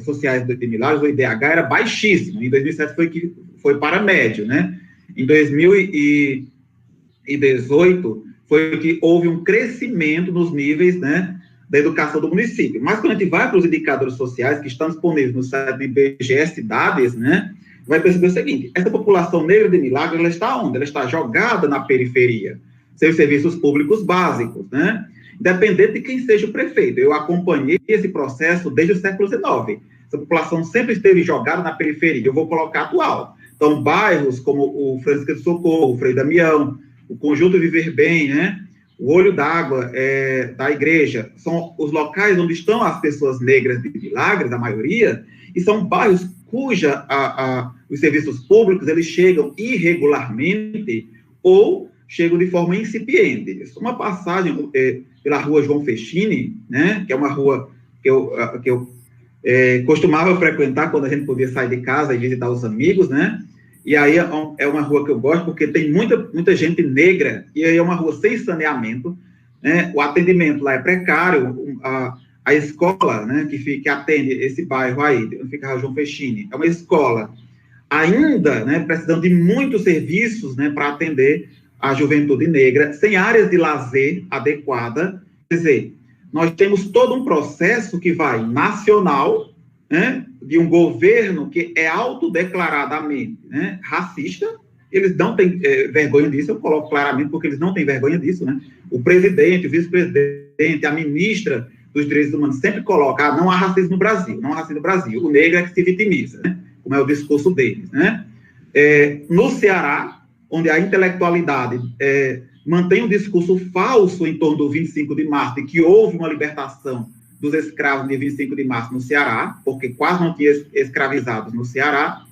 sociais de Milagres, o IDH, era baixíssimo. Em 2007 foi para médio, né? Em 2018, foi que houve um crescimento nos níveis, né, da educação do município. Mas quando a gente vai para os indicadores sociais que estão disponíveis no site do IBGE Cidades, né, vai perceber o seguinte: essa população negra de Milagres, ela está onde? Ela está jogada na periferia, sem os serviços públicos básicos, né? Independente de quem seja o prefeito. Eu acompanhei esse processo desde o século XIX. Essa população sempre esteve jogada na periferia. Eu vou colocar atual. Então, bairros como o Francisco de Socorro, o Frei Damião, o Conjunto Viver Bem, né? O Olho d'Água da igreja, são os locais onde estão as pessoas negras de Milagres, a maioria, e são bairros cuja os serviços públicos eles chegam irregularmente ou chegam de forma incipiente. Uma passagem pela rua João Festini, né, que é uma rua que eu costumava frequentar quando a gente podia sair de casa e visitar os amigos, né? E aí é uma rua que eu gosto porque tem muita gente negra, e aí é uma rua sem saneamento, né? O atendimento lá é precário, a escola, né, que atende esse bairro aí, onde fica a João Festini, é uma escola ainda, né, precisando de muitos serviços, né, para atender a juventude negra, sem áreas de lazer adequada. Quer dizer, nós temos todo um processo que vai nacional, né, de um governo que é autodeclaradamente, né, racista. Eles não têm vergonha disso, eu coloco claramente, porque eles não têm vergonha disso, né? O presidente, o vice-presidente, a ministra dos Direitos Humanos sempre coloca: não há racismo no Brasil, não há racismo no Brasil, o negro é que se vitimiza, né? Como é o discurso deles, né? No Ceará, onde a intelectualidade mantém um discurso falso em torno do 25 de março, de que houve uma libertação dos escravos de 25 de março no Ceará, porque quase não tinha escravizados no Ceará.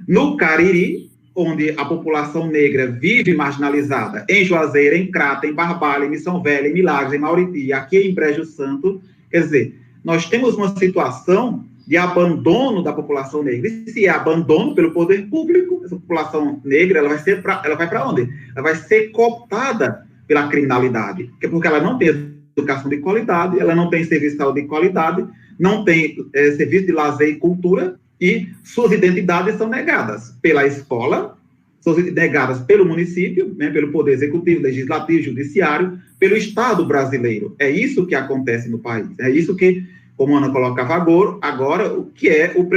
No Cariri, onde a população negra vive marginalizada, em Juazeiro, em Crato, em Barbalha, em Missão Velha, em Milagres, em Mauriti, aqui em Brejo Santo. Quer dizer, nós temos uma situação de abandono da população negra. E se é abandono pelo poder público, essa população negra, ela vai para onde? Ela vai ser cooptada pela criminalidade, porque ela não tem educação de qualidade, ela não tem serviço de saúde de qualidade, não tem serviço de lazer e cultura, e suas identidades são negadas pela escola, são negadas pelo município, né, pelo Poder Executivo, Legislativo, Judiciário, pelo Estado brasileiro. É isso que acontece no país. É isso que, como a Ana colocava agora, o que é o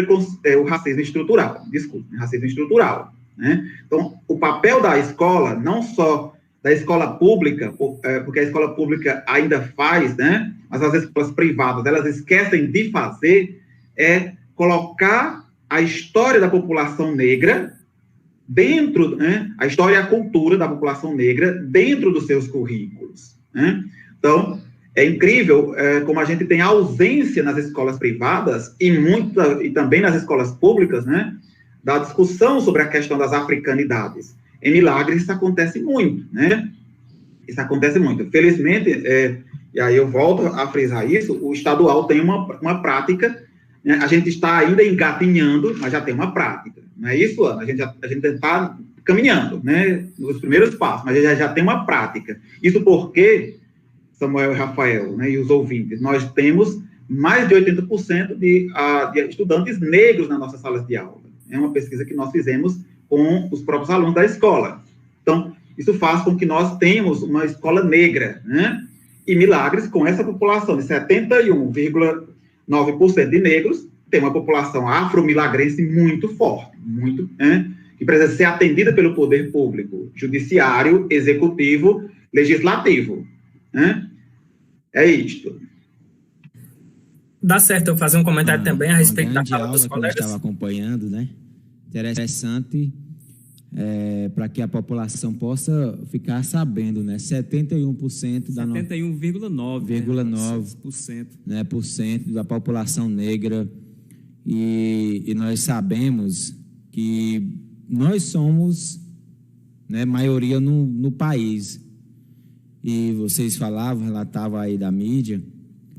racismo estrutural. Desculpe, racismo estrutural. Né? Então, o papel da escola, não só da escola pública, porque a escola pública ainda faz, né, mas as escolas privadas, elas esquecem de fazer, é colocar a história da população negra dentro, né, a história e a cultura da população negra dentro dos seus currículos. Né? Então, é incrível como a gente tem ausência nas escolas privadas e também nas escolas públicas, né, da discussão sobre a questão das africanidades. Em Milagres, isso acontece muito, né? Isso acontece muito. Felizmente, e aí eu volto a frisar isso, o estadual tem uma prática, né? A gente está ainda engatinhando, mas já tem uma prática. Não é isso, Ana? A gente está caminhando, né? Nos primeiros passos, mas já tem uma prática. Isso porque, Samuel e Rafael, né, e os ouvintes, nós temos mais de 80% de estudantes negros nas nossas salas de aula. É uma pesquisa que nós fizemos com os próprios alunos da escola. Então, isso faz com que nós tenhamos uma escola negra, né? E Milagres, com essa população de 71,9% de negros, tem uma população afro-milagrense muito forte, muito, né? Que precisa ser atendida pelo poder público, judiciário, executivo, legislativo, né? É isto. Dá certo eu fazer um comentário também a respeito da fala dos colegas? Que eu estava acompanhando, né? Interessante para que a população possa ficar sabendo, né? 71% da 71,9%, né, por cento da população negra, e nós sabemos que nós somos, né, maioria no país. E vocês relatavam aí da mídia.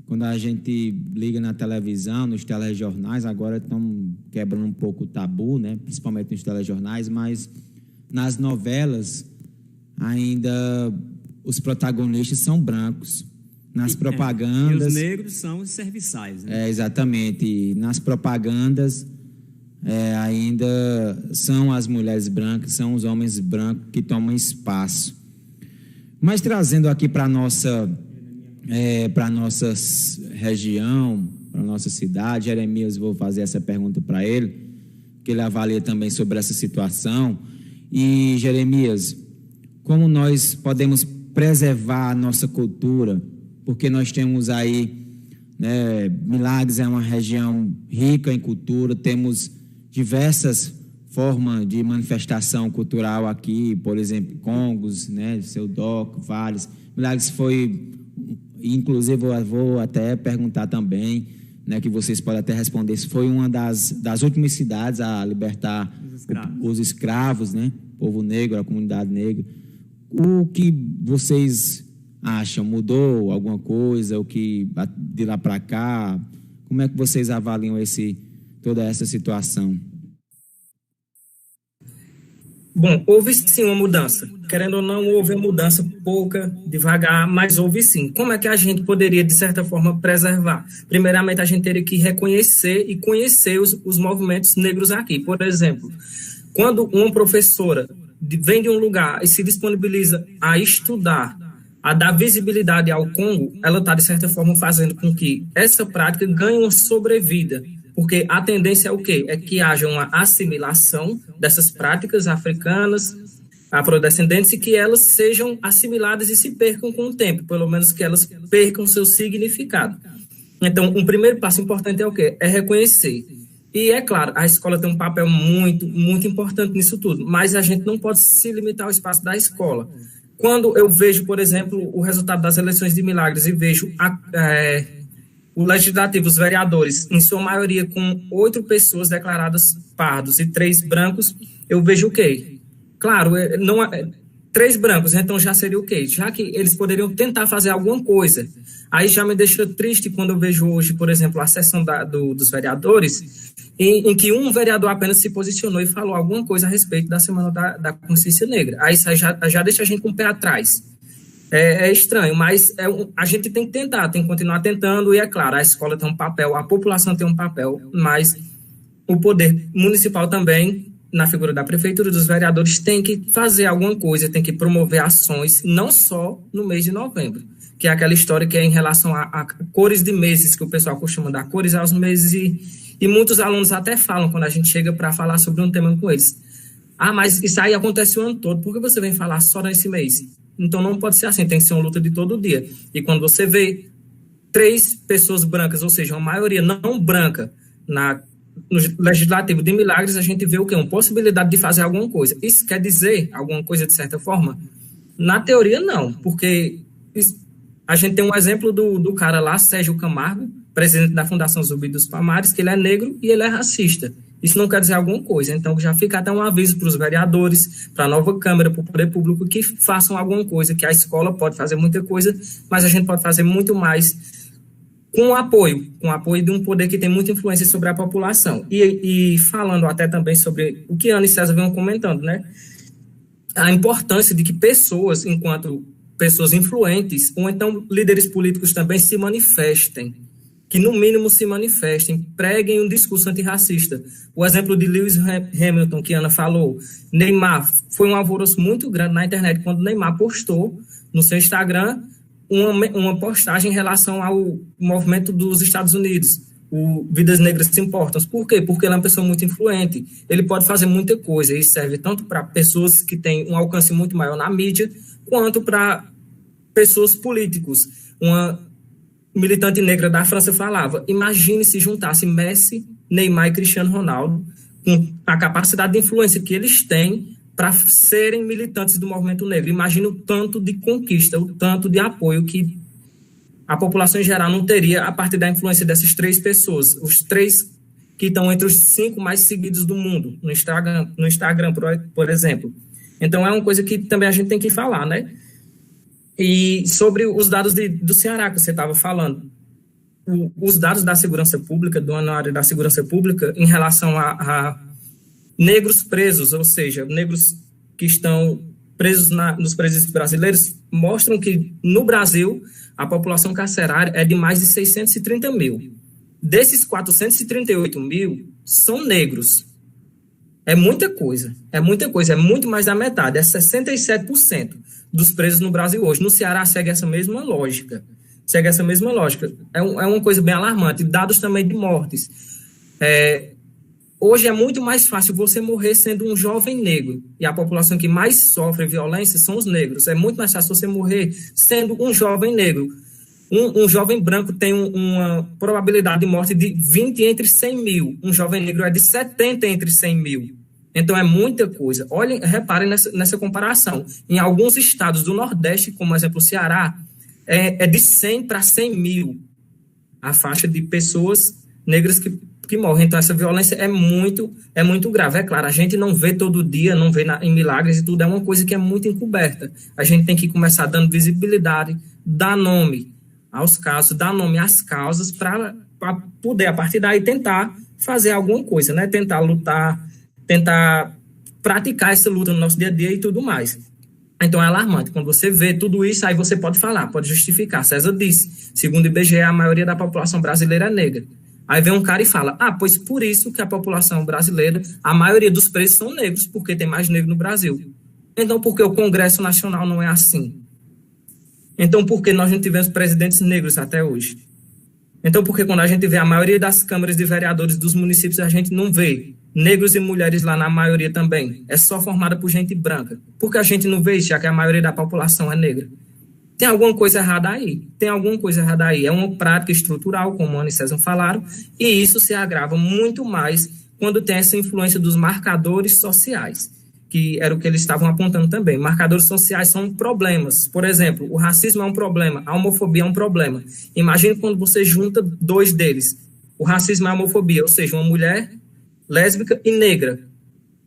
Quando a gente liga na televisão, nos telejornais, agora estão quebrando um pouco o tabu, né? Principalmente nos telejornais, mas nas novelas ainda os protagonistas são brancos. Nas propagandas... E os negros são os serviçais, né? Exatamente. E nas propagandas ainda são as mulheres brancas, são os homens brancos que tomam espaço. Mas trazendo aqui para a nossa região, para a nossa cidade, Jeremias, vou fazer essa pergunta para ele, que ele avalia também sobre essa situação. E, Jeremias, como nós podemos preservar a nossa cultura? Porque nós temos aí, né, Milagres é uma região rica em cultura, temos diversas formas de manifestação cultural aqui, por exemplo, congos, né, seu DOC, Vales. Milagres foi, inclusive eu vou até perguntar também, né, que vocês podem até responder, se foi uma das últimas cidades a libertar os escravos, né, o povo negro, a comunidade negra. O que vocês acham? Mudou alguma coisa? O que de lá para cá? Como é que vocês avaliam toda essa situação? Bom, houve sim uma mudança. Querendo ou não, houve uma mudança pouca, devagar, mas houve sim. Como é que a gente poderia, de certa forma, preservar? Primeiramente, a gente teria que reconhecer e conhecer os movimentos negros aqui. Por exemplo, quando uma professora vem de um lugar e se disponibiliza a estudar, a dar visibilidade ao Congo, ela está, de certa forma, fazendo com que essa prática ganhe uma sobrevida. Porque a tendência é o quê? É que haja uma assimilação dessas práticas africanas, afrodescendentes, e que elas sejam assimiladas e se percam com o tempo, pelo menos que elas percam seu significado. Então, um primeiro passo importante é o quê? É reconhecer. E, é claro, a escola tem um papel muito, muito importante nisso tudo, mas a gente não pode se limitar ao espaço da escola. Quando eu vejo, por exemplo, o resultado das eleições de Milagres e vejo o legislativo, os vereadores, em sua maioria com 8 pessoas declaradas pardos e 3 brancos, eu vejo o quê? Claro, 3 brancos, então já seria o quê? Já que eles poderiam tentar fazer alguma coisa. Aí já me deixa triste quando eu vejo hoje, por exemplo, a sessão dos vereadores, em que um vereador apenas se posicionou e falou alguma coisa a respeito da Semana da Consciência Negra. Aí isso já deixa a gente com o pé atrás. É estranho, mas a gente tem que tentar, tem que continuar tentando, e é claro, a escola tem um papel, a população tem um papel, mas o poder municipal também, na figura da prefeitura, dos vereadores, tem que fazer alguma coisa, tem que promover ações, não só no mês de novembro, que é aquela história que é em relação a cores de meses, que o pessoal costuma dar cores aos meses, e muitos alunos até falam, quando a gente chega para falar sobre um tema com eles, mas isso aí acontece o ano todo, por que você vem falar só nesse mês? Então não pode ser assim, tem que ser uma luta de todo dia. E quando você vê 3 pessoas brancas, ou seja, uma maioria não branca no legislativo de Milagres, a gente vê o quê? Uma possibilidade de fazer alguma coisa. Isso quer dizer alguma coisa de certa forma? Na teoria, não, porque a gente tem um exemplo do cara lá, Sérgio Camargo, presidente da Fundação Zumbi dos Palmares, que ele é negro e ele é racista. Isso não quer dizer alguma coisa. Então, já fica até um aviso para os vereadores, para a nova Câmara, para o poder público, que façam alguma coisa, que a escola pode fazer muita coisa, mas a gente pode fazer muito mais com o apoio de um poder que tem muita influência sobre a população. E falando até também sobre o que Ana e César vinham comentando, né? A importância de que pessoas, enquanto pessoas influentes, ou então líderes políticos também se manifestem, que no mínimo se manifestem, preguem um discurso antirracista. O exemplo de Lewis Hamilton, que Ana falou, Neymar, foi um alvoroço muito grande na internet quando Neymar postou no seu Instagram uma postagem em relação ao movimento dos Estados Unidos, o Vidas Negras Se Importam. Por quê? Porque ele é uma pessoa muito influente, ele pode fazer muita coisa, e serve tanto para pessoas que têm um alcance muito maior na mídia, quanto para pessoas políticos. Uma militante negra da França falava, imagine se juntasse Messi, Neymar e Cristiano Ronaldo, com a capacidade de influência que eles têm para serem militantes do movimento negro. Imagine o tanto de conquista, o tanto de apoio que a população em geral não teria a partir da influência dessas 3 pessoas, os 3 que estão entre os 5 mais seguidos do mundo, no Instagram, por exemplo. Então, é uma coisa que também a gente tem que falar, né? E sobre os dados do Ceará que você estava falando, os dados da segurança pública, do Anuário da Segurança Pública, em relação a negros presos, ou seja, negros que estão presos nos presídios brasileiros, mostram que no Brasil a população carcerária é de mais de 630 mil. Desses 438 mil são negros. É muita coisa, é muito mais da metade, é 67% dos presos no Brasil hoje. No Ceará segue essa mesma lógica. É uma coisa bem alarmante. Dados também de mortes. Hoje é muito mais fácil você morrer sendo um jovem negro. E a população que mais sofre violência são os negros. É muito mais fácil você morrer sendo um jovem negro. Um jovem branco tem uma probabilidade de morte de 20 entre 100 mil. Um jovem negro é de 70 entre 100 mil. Então, é muita coisa. Olhem, reparem nessa comparação. Em alguns estados do Nordeste, como, por exemplo, o Ceará, é de 100 para 100 mil a faixa de pessoas negras que morrem. Então, essa violência é muito grave. É claro, a gente não vê todo dia, não vê em milagres e tudo, é uma coisa que é muito encoberta. A gente tem que começar dando visibilidade, dar nome aos casos, dar nome às causas, para poder, a partir daí, tentar fazer alguma coisa, né? Tentar lutar, tentar praticar essa luta no nosso dia a dia e tudo mais. Então é alarmante. Quando você vê tudo isso, aí você pode falar, pode justificar. César disse, segundo o IBGE, a maioria da população brasileira é negra. Aí vem um cara e fala, pois por isso que a população brasileira, a maioria dos presos são negros, porque tem mais negro no Brasil. Então por que o Congresso Nacional não é assim? Então por que nós não tivemos presidentes negros até hoje? Então por que quando a gente vê a maioria das câmaras de vereadores dos municípios, a gente não vê negros e mulheres lá na maioria também? É só formada por gente branca. Por que a gente não vê isso, já que a maioria da população é negra? Tem alguma coisa errada aí. Tem alguma coisa errada aí. É uma prática estrutural, como o Ana e César falaram, e isso se agrava muito mais quando tem essa influência dos marcadores sociais, que era o que eles estavam apontando também. Marcadores sociais são problemas. Por exemplo, o racismo é um problema, a homofobia é um problema. Imagine quando você junta dois deles, o racismo e a homofobia, ou seja, uma mulher lésbica e negra.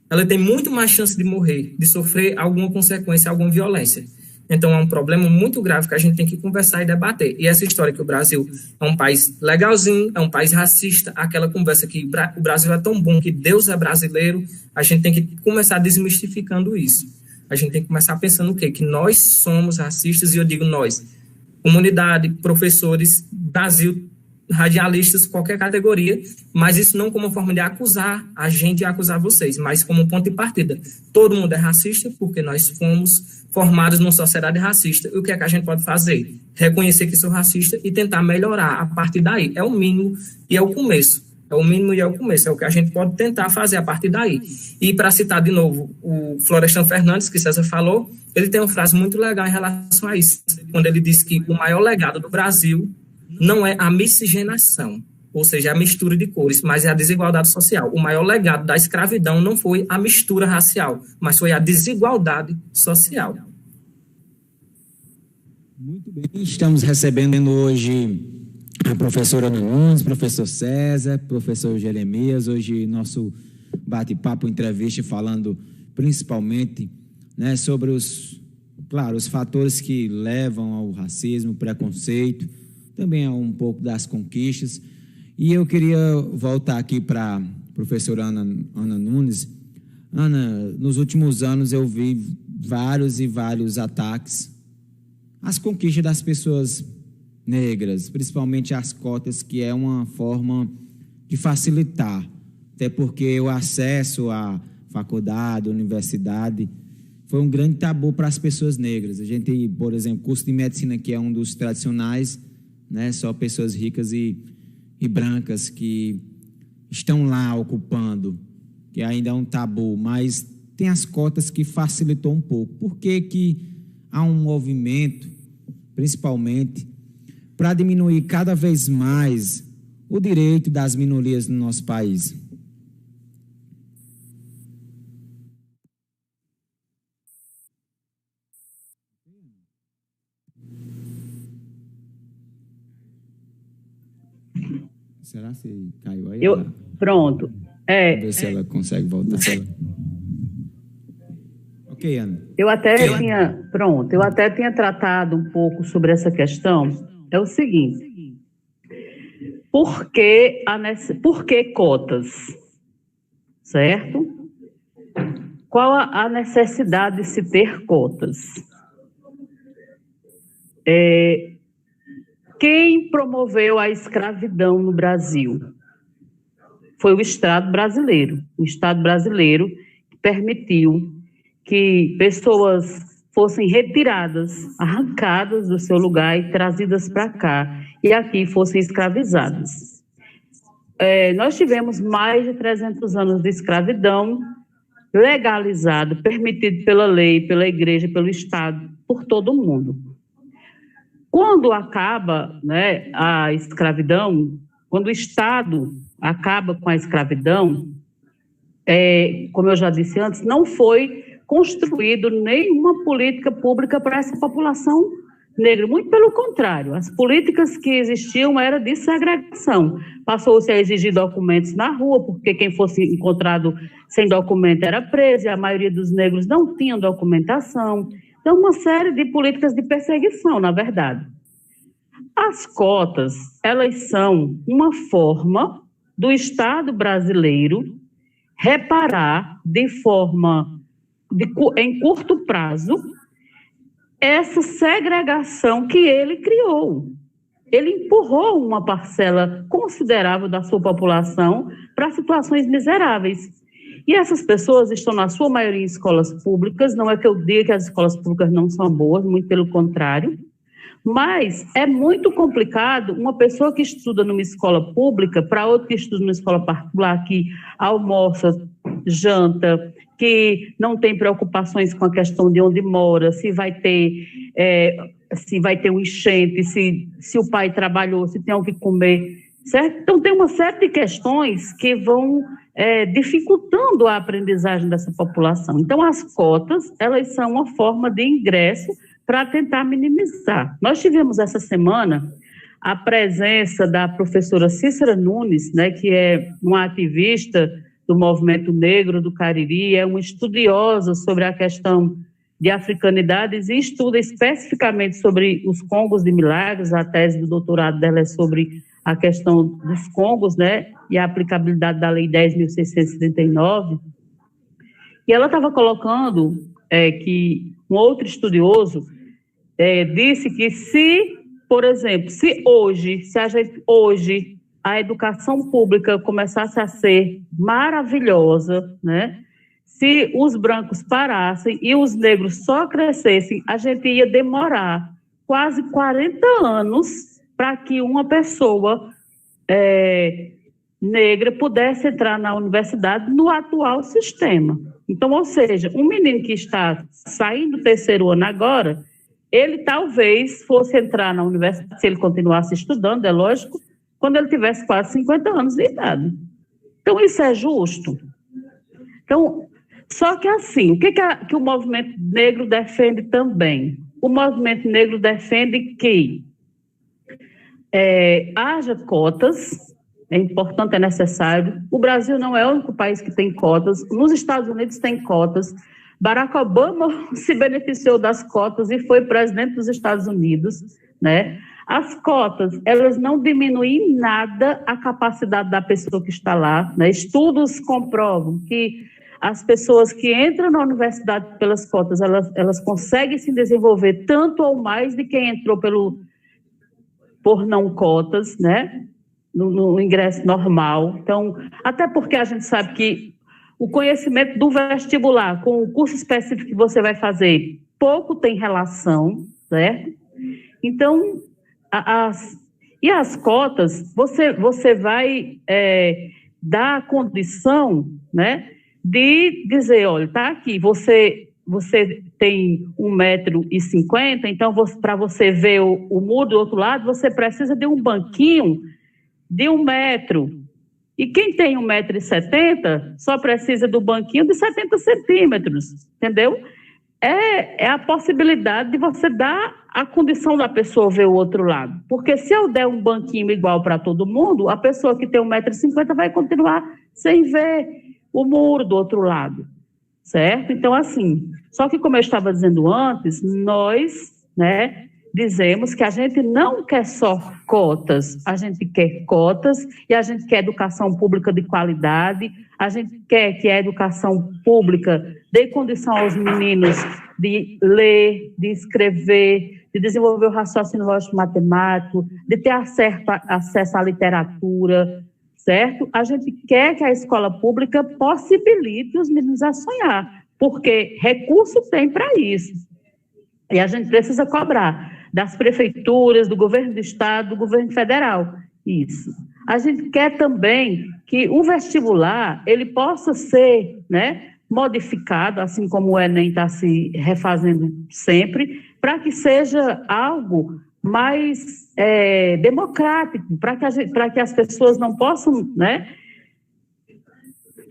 Ela tem muito mais chance de morrer, de sofrer alguma consequência, alguma violência. Então, é um problema muito grave que a gente tem que conversar e debater. E essa história que o Brasil é um país legalzinho, é um país racista, aquela conversa que o Brasil é tão bom, que Deus é brasileiro, a gente tem que começar desmistificando isso. A gente tem que começar pensando o quê? Que nós somos racistas, e eu digo nós, comunidade, professores, Brasil, radialistas, qualquer categoria, mas isso não como forma de acusar a gente e acusar vocês, mas como ponto de partida. Todo mundo é racista porque nós fomos formados numa sociedade racista. E o que é que a gente pode fazer? Reconhecer que sou racista e tentar melhorar a partir daí. É o mínimo e é o começo. É o mínimo e é o começo. É o que a gente pode tentar fazer a partir daí. E para citar de novo o Florestan Fernandes, que César falou, ele tem uma frase muito legal em relação a isso, quando ele diz que o maior legado do Brasil não é a miscigenação, ou seja, a mistura de cores, mas é a desigualdade social. O maior legado da escravidão não foi a mistura racial, mas foi a desigualdade social. Muito bem, estamos recebendo hoje a professora Ana Nunes, professor César, professor Jeremias, hoje nosso bate-papo, entrevista, falando principalmente, né, sobre os fatores que levam ao racismo, preconceito, também é um pouco das conquistas. E eu queria voltar aqui para a professora Ana Nunes. Ana, nos últimos anos eu vi vários e vários ataques às conquistas das pessoas negras, principalmente as cotas, que é uma forma de facilitar, até porque o acesso à faculdade, à universidade, foi um grande tabu para as pessoas negras. A gente, por exemplo, curso de medicina, que é um dos tradicionais, né, só pessoas ricas e brancas que estão lá ocupando, que ainda é um tabu, mas tem as cotas que facilitou um pouco. Por que há um movimento, principalmente, para diminuir cada vez mais o direito das minorias no nosso país? Será que caiu aí? Pronto. Vamos ver se ela consegue voltar. Ok, Ana. Eu até tinha tratado um pouco sobre essa questão. É o seguinte: por que cotas? Certo? Qual a necessidade de se ter cotas? Quem promoveu a escravidão no Brasil? Foi o Estado brasileiro. O Estado brasileiro permitiu que pessoas fossem retiradas, arrancadas do seu lugar e trazidas para cá, e aqui fossem escravizadas. nós tivemos mais de 300 anos de escravidão legalizado, permitido pela lei, pela igreja, pelo Estado, por todo mundo. Quando acaba, né, a escravidão, quando o Estado acaba com a escravidão, como eu já disse antes, não foi construído nenhuma política pública para essa população negra, muito pelo contrário, as políticas que existiam eram de segregação, passou-se a exigir documentos na rua, porque quem fosse encontrado sem documento era preso, e a maioria dos negros não tinha documentação, então uma série de políticas de perseguição, na verdade. As cotas, elas são uma forma do Estado brasileiro reparar em curto prazo essa segregação que ele criou. Ele empurrou uma parcela considerável da sua população para situações miseráveis. E essas pessoas estão, na sua maioria, em escolas públicas. Não é que eu diga que as escolas públicas não são boas, muito pelo contrário. Mas é muito complicado uma pessoa que estuda numa escola pública para outra que estuda numa escola particular, que almoça, janta, que não tem preocupações com a questão de onde mora, se vai ter um enchente, se o pai trabalhou, se tem o que comer, certo? Então, tem uma série de questões que vão dificultando a aprendizagem dessa população. Então, as cotas, elas são uma forma de ingresso para tentar minimizar. Nós tivemos essa semana a presença da professora Cícera Nunes, né, que é uma ativista do movimento negro do Cariri, é uma estudiosa sobre a questão de africanidades e estuda especificamente sobre os Congos de Milagres. A tese do doutorado dela é sobre a questão dos Congos, né, e a aplicabilidade da Lei 10.639. E ela estava colocando que um outro estudioso disse que por exemplo, se hoje a educação pública começasse a ser maravilhosa, né? Se os brancos parassem e os negros só crescessem, a gente ia demorar quase 40 anos para que uma pessoa negra pudesse entrar na universidade no atual sistema. Então, ou seja, um menino que está saindo do terceiro ano agora, ele talvez fosse entrar na universidade, se ele continuasse estudando, é lógico, quando ele tivesse quase 50 anos de idade. Então, isso é justo? Então, só que assim, o que o movimento negro defende também? O movimento negro defende que haja cotas, é importante, é necessário. O Brasil não é o único país que tem cotas, nos Estados Unidos tem cotas. Barack Obama se beneficiou das cotas e foi presidente dos Estados Unidos, né? As cotas, elas não diminuem em nada a capacidade da pessoa que está lá, né? Estudos comprovam que as pessoas que entram na universidade pelas cotas, elas conseguem se desenvolver tanto ou mais de quem entrou por não cotas, né? No ingresso normal. Então, até porque a gente sabe que o conhecimento do vestibular com o curso específico que você vai fazer pouco tem relação, certo? Então, as cotas, você vai dar a condição, né, de dizer, olha, tá aqui, você tem 1,50 m, então para você ver o muro do outro lado, você precisa de um banquinho de 1 metro. E quem tem 1,70 m só precisa do banquinho de 70 centímetros, entendeu? É a possibilidade de você dar a condição da pessoa ver o outro lado. Porque se eu der um banquinho igual para todo mundo, a pessoa que tem 1,50 m vai continuar sem ver o muro do outro lado, certo? Então, assim, só que como eu estava dizendo antes, nós, né, dizemos que a gente não quer só cotas, a gente quer cotas e a gente quer educação pública de qualidade, a gente quer que a educação pública dê condição aos meninos de ler, de escrever, de desenvolver o raciocínio lógico matemático, de ter acesso à literatura, certo? A gente quer que a escola pública possibilite os meninos a sonhar, porque recurso tem para isso. E a gente precisa cobrar das prefeituras, do governo do estado, do governo federal. Isso. a gente quer também que o vestibular ele possa ser, né, modificado, assim como o Enem está se refazendo sempre, para que seja algo mais democrático, para que as pessoas não possam, né,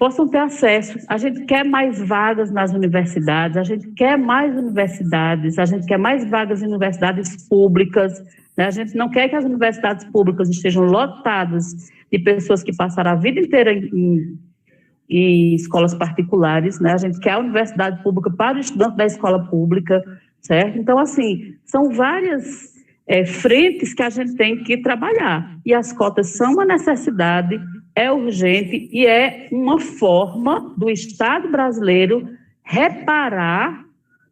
possam ter acesso. A gente quer mais vagas nas universidades, a gente quer mais universidades, a gente quer mais vagas em universidades públicas, né? A gente não quer que as universidades públicas estejam lotadas de pessoas que passaram a vida inteira em escolas particulares, né? A gente quer a universidade pública para o estudante da escola pública, certo? Então, assim, são várias frentes que a gente tem que trabalhar, e as cotas são uma necessidade, é urgente e é uma forma do Estado brasileiro reparar,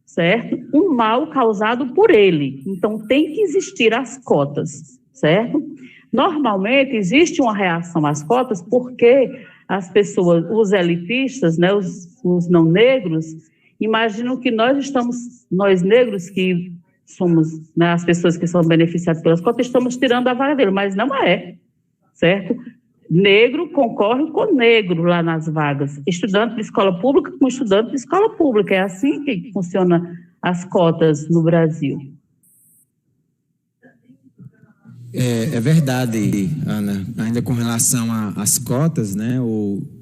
certo, um mal causado por ele. Então, tem que existir as cotas, certo? Normalmente, existe uma reação às cotas porque as pessoas, os elitistas, né, os não negros, imaginam que nós negros que somos, né, as pessoas que são beneficiadas pelas cotas, estamos tirando a vaga dele, mas não é, certo? Negro concorre com negro lá nas vagas, estudante de escola pública com estudante de escola pública, é assim que funciona as cotas no Brasil. É verdade, Ana, ainda com relação às cotas, né,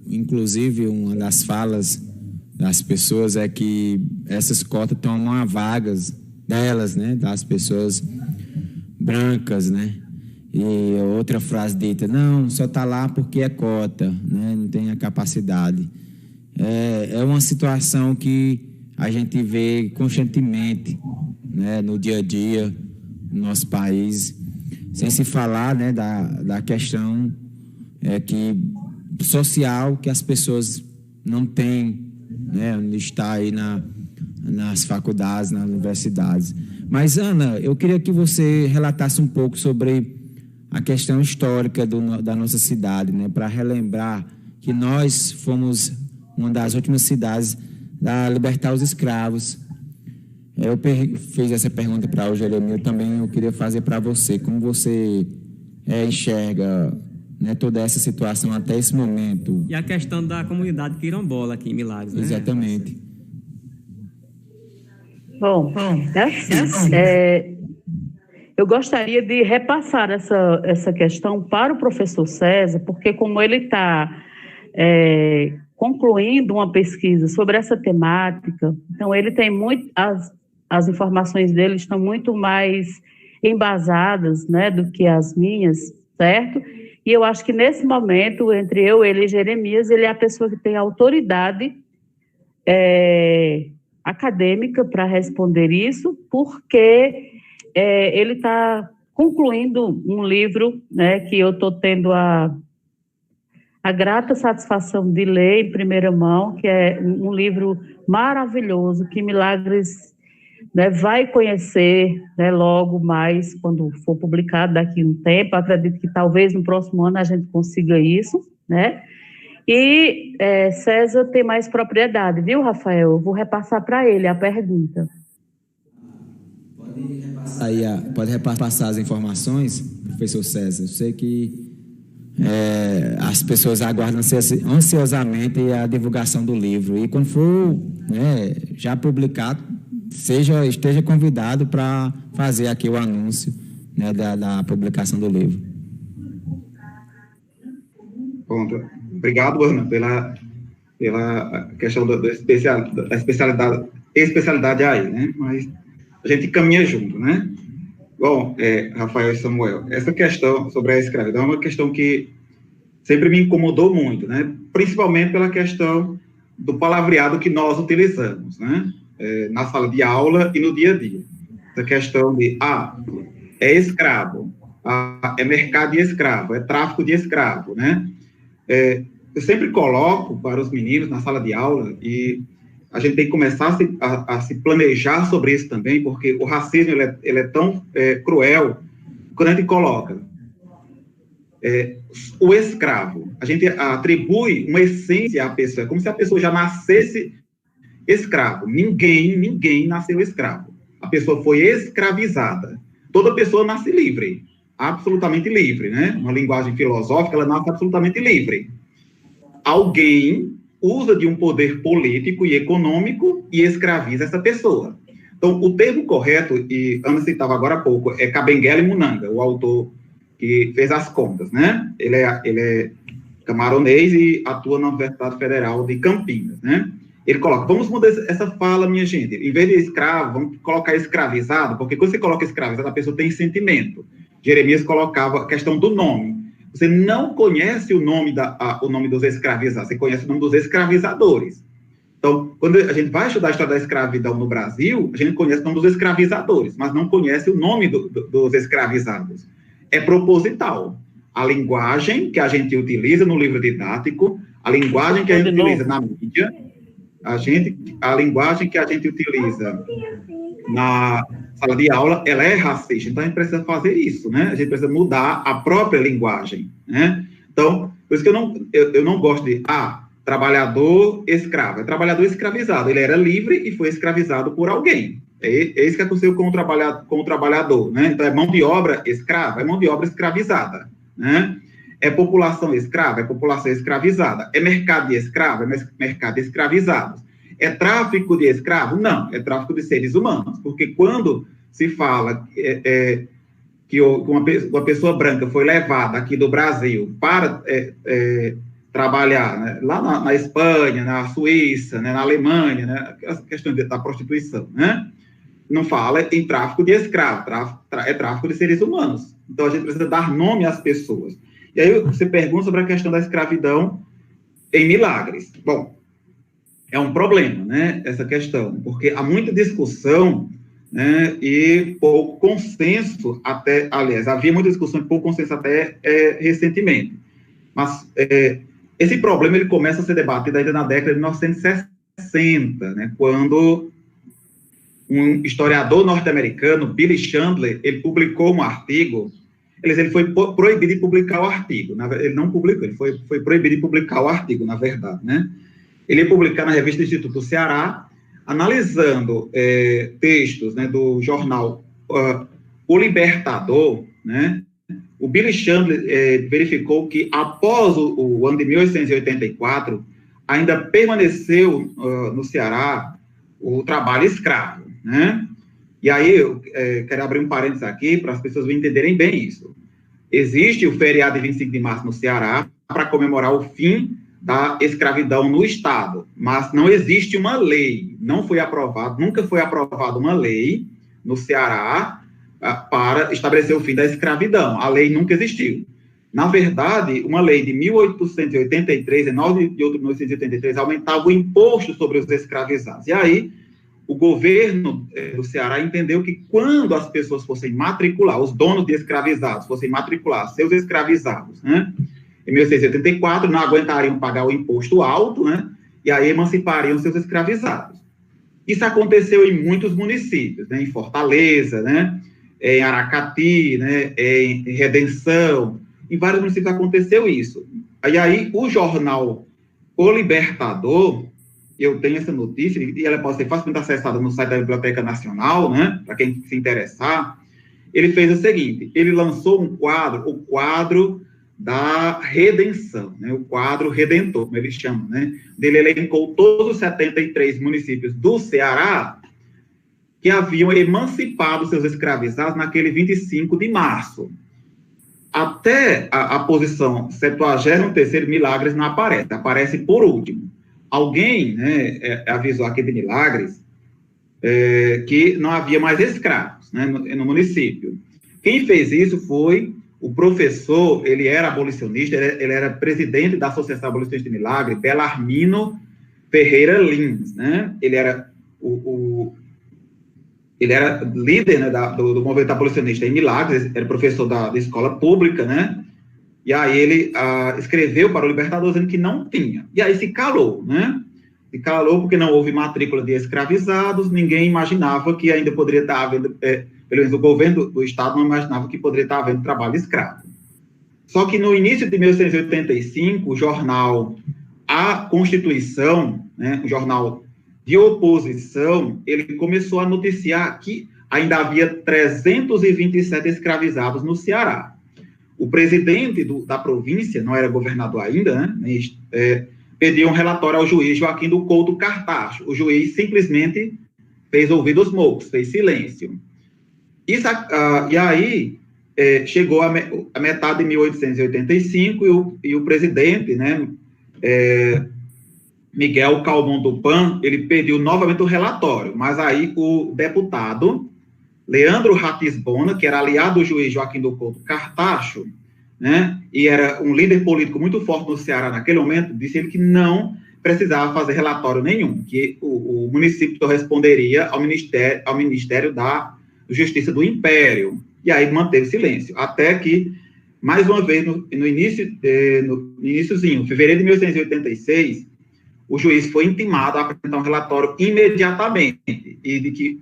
inclusive uma das falas das pessoas é que essas cotas tomam vagas delas, né, das pessoas brancas, né, e outra frase dita, não, só está lá porque é cota, né, não tem a capacidade. É uma situação que a gente vê constantemente, né, no dia a dia no nosso país, sem se falar, né, da questão social que as pessoas não têm, né, onde está aí nas faculdades, nas universidades. Mas, Ana, eu queria que você relatasse um pouco sobre a questão histórica da nossa cidade, né, para relembrar que nós fomos uma das últimas cidades a libertar os escravos. Eu fiz essa pergunta para o Jeremio, também eu queria fazer para você. Como você enxerga, né, toda essa situação até esse momento? E a questão da comunidade quilombola aqui em Milagres, né? Exatamente. Bom, eu gostaria de repassar essa questão para o professor César, porque como ele está concluindo uma pesquisa sobre essa temática, então ele tem as informações dele estão muito mais embasadas, né, do que as minhas, certo? E eu acho que nesse momento, entre ele e Jeremias, ele é a pessoa que tem autoridade acadêmica para responder isso, porque ele está concluindo um livro, né, que eu estou tendo a grata satisfação de ler em primeira mão, que é um livro maravilhoso, que Milagres, né, vai conhecer, né, logo mais, quando for publicado daqui a um tempo. Acredito que talvez no próximo ano a gente consiga isso, né? E César tem mais propriedade, viu, Rafael? Eu vou repassar para ele a pergunta. Pode repassar as informações, professor César? Eu sei que as pessoas aguardam ansiosamente a divulgação do livro, e quando for, né, já publicado, esteja convidado para fazer aqui o anúncio, né, da publicação do livro. Pronto. Obrigado, Ana, pela questão da especialidade aí, né? Mas a gente caminha junto, né? Bom, Rafael e Samuel, essa questão sobre a escravidão é uma questão que sempre me incomodou muito, né? Principalmente pela questão do palavreado que nós utilizamos, né? Na sala de aula e no dia a dia. Essa questão de, é escravo, é mercado de escravo, é tráfico de escravo, né? Eu sempre coloco para os meninos na sala de aula, e a gente tem que começar a se planejar sobre isso também, porque o racismo ele é tão cruel, quando a gente coloca o escravo, a gente atribui uma essência à pessoa, como se a pessoa já nascesse escravo. Ninguém nasceu escravo. A pessoa foi escravizada. Toda pessoa nasce livre, absolutamente livre, né? Uma linguagem filosófica, ela nasce absolutamente livre. Alguém usa de um poder político e econômico e escraviza essa pessoa. Então, o termo correto, e Ana citava agora há pouco, é Kabengele Munanga, o autor que fez as contas, né? Ele é camaronês e atua na Universidade Federal de Campinas, né? Ele coloca, vamos mudar essa fala, minha gente, em vez de escravo, vamos colocar escravizado, porque quando você coloca escravizado, a pessoa tem sentimento. Jeremias colocava a questão do nome. Você não conhece o nome dos escravizados, você conhece o nome dos escravizadores. Então, quando a gente vai estudar a história da escravidão no Brasil, a gente conhece o nome dos escravizadores, mas não conhece o nome dos escravizados. É proposital. A linguagem que a gente utiliza no livro didático, a linguagem que a gente utiliza na mídia, a linguagem que a gente utiliza na sala de aula, ela é racista. Então, a gente precisa fazer isso, né? A gente precisa mudar a própria linguagem, né? Então, por isso que eu não gosto de, trabalhador escravo. É trabalhador escravizado. Ele era livre e foi escravizado por alguém. É isso que aconteceu com o trabalhador, né? Então, é mão de obra escrava, é mão de obra escravizada, né? É população escrava, é população escravizada. É mercado de escravo, é mercado de escravizados. É tráfico de escravo? Não, é tráfico de seres humanos. Porque quando se fala que uma pessoa branca foi levada aqui do Brasil para trabalhar, né, lá na Espanha, na Suíça, né, na Alemanha, né, as questões da prostituição, né? Não fala em tráfico de escravo, é tráfico de seres humanos. Então, a gente precisa dar nome às pessoas. E aí, você pergunta sobre a questão da escravidão em Milagres. Bom, é um problema, né, essa questão, porque há muita discussão, né, e pouco consenso até, aliás, havia muita discussão e pouco consenso até recentemente. Mas esse problema, ele começa a ser debatido ainda na década de 1960, né, quando um historiador norte-americano, Billy Chandler, ele publicou um artigo. Ele foi proibido de publicar o artigo. Ele não publicou, ele foi proibido de publicar o artigo, na verdade, né? Ele ia publicar na revista do Instituto do Ceará, analisando textos, né, do jornal O Libertador, né? O Billy Chandler verificou que, após o ano de 1884, ainda permaneceu no Ceará o trabalho escravo, né? E aí, eu quero abrir um parênteses aqui para as pessoas entenderem bem isso. Existe o feriado de 25 de março no Ceará para comemorar o fim da escravidão no Estado, mas não existe uma lei, nunca foi aprovada uma lei no Ceará para estabelecer o fim da escravidão. A lei nunca existiu. Na verdade, uma lei de 1883, em 9 de outubro de 1883, aumentava o imposto sobre os escravizados. E aí, o governo do Ceará entendeu que quando as pessoas fossem matricular, os donos de escravizados fossem matricular seus escravizados, né, em 1684, não aguentariam pagar o imposto alto, né, e aí emancipariam seus escravizados. Isso aconteceu em muitos municípios, né, em Fortaleza, né, em Aracati, né, em Redenção, em vários municípios aconteceu isso. E aí, o jornal O Libertador, eu tenho essa notícia, e ela pode ser facilmente acessada no site da Biblioteca Nacional, né, para quem se interessar. Ele fez o seguinte, ele lançou um quadro, o quadro da redenção, né, o quadro redentor, como ele chama, né, ele elencou todos os 73 municípios do Ceará que haviam emancipado seus escravizados naquele 25 de março. Até a posição 73º, Milagres não aparece, aparece por último. Alguém, né, avisou aqui de Milagres que não havia mais escravos, né, no município. Quem fez isso foi o professor, ele era abolicionista, ele era presidente da Associação Abolicionista de Milagres, Belarmino Ferreira Lins, né? Ele era líder, né, do movimento abolicionista em Milagres, era professor da escola pública, né? E aí ele escreveu para o Libertador dizendo que não tinha. E aí se calou, né? Se calou porque não houve matrícula de escravizados, ninguém imaginava que ainda poderia estar havendo, pelo menos o governo do Estado não imaginava que poderia estar havendo trabalho escravo. Só que no início de 1885, o jornal A Constituição, né, um jornal de oposição, ele começou a noticiar que ainda havia 327 escravizados no Ceará. O presidente da província, não era governador ainda, né, pediu um relatório ao juiz Joaquim do Couto Cartacho. O juiz simplesmente fez ouvidos moucos, fez silêncio. Isso, e aí chegou a metade de 1885 e o presidente, né, Miguel Calmon do PAN, ele pediu novamente o relatório, mas aí o deputado Leandro Ratisbona, que era aliado do juiz Joaquim do Couto Cartacho, né, e era um líder político muito forte no Ceará naquele momento, disse ele que não precisava fazer relatório nenhum, que o município responderia ao Ministério da Justiça do Império, e aí manteve silêncio, até que, mais uma vez, no iníciozinho, fevereiro de 1886, o juiz foi intimado a apresentar um relatório imediatamente, e de que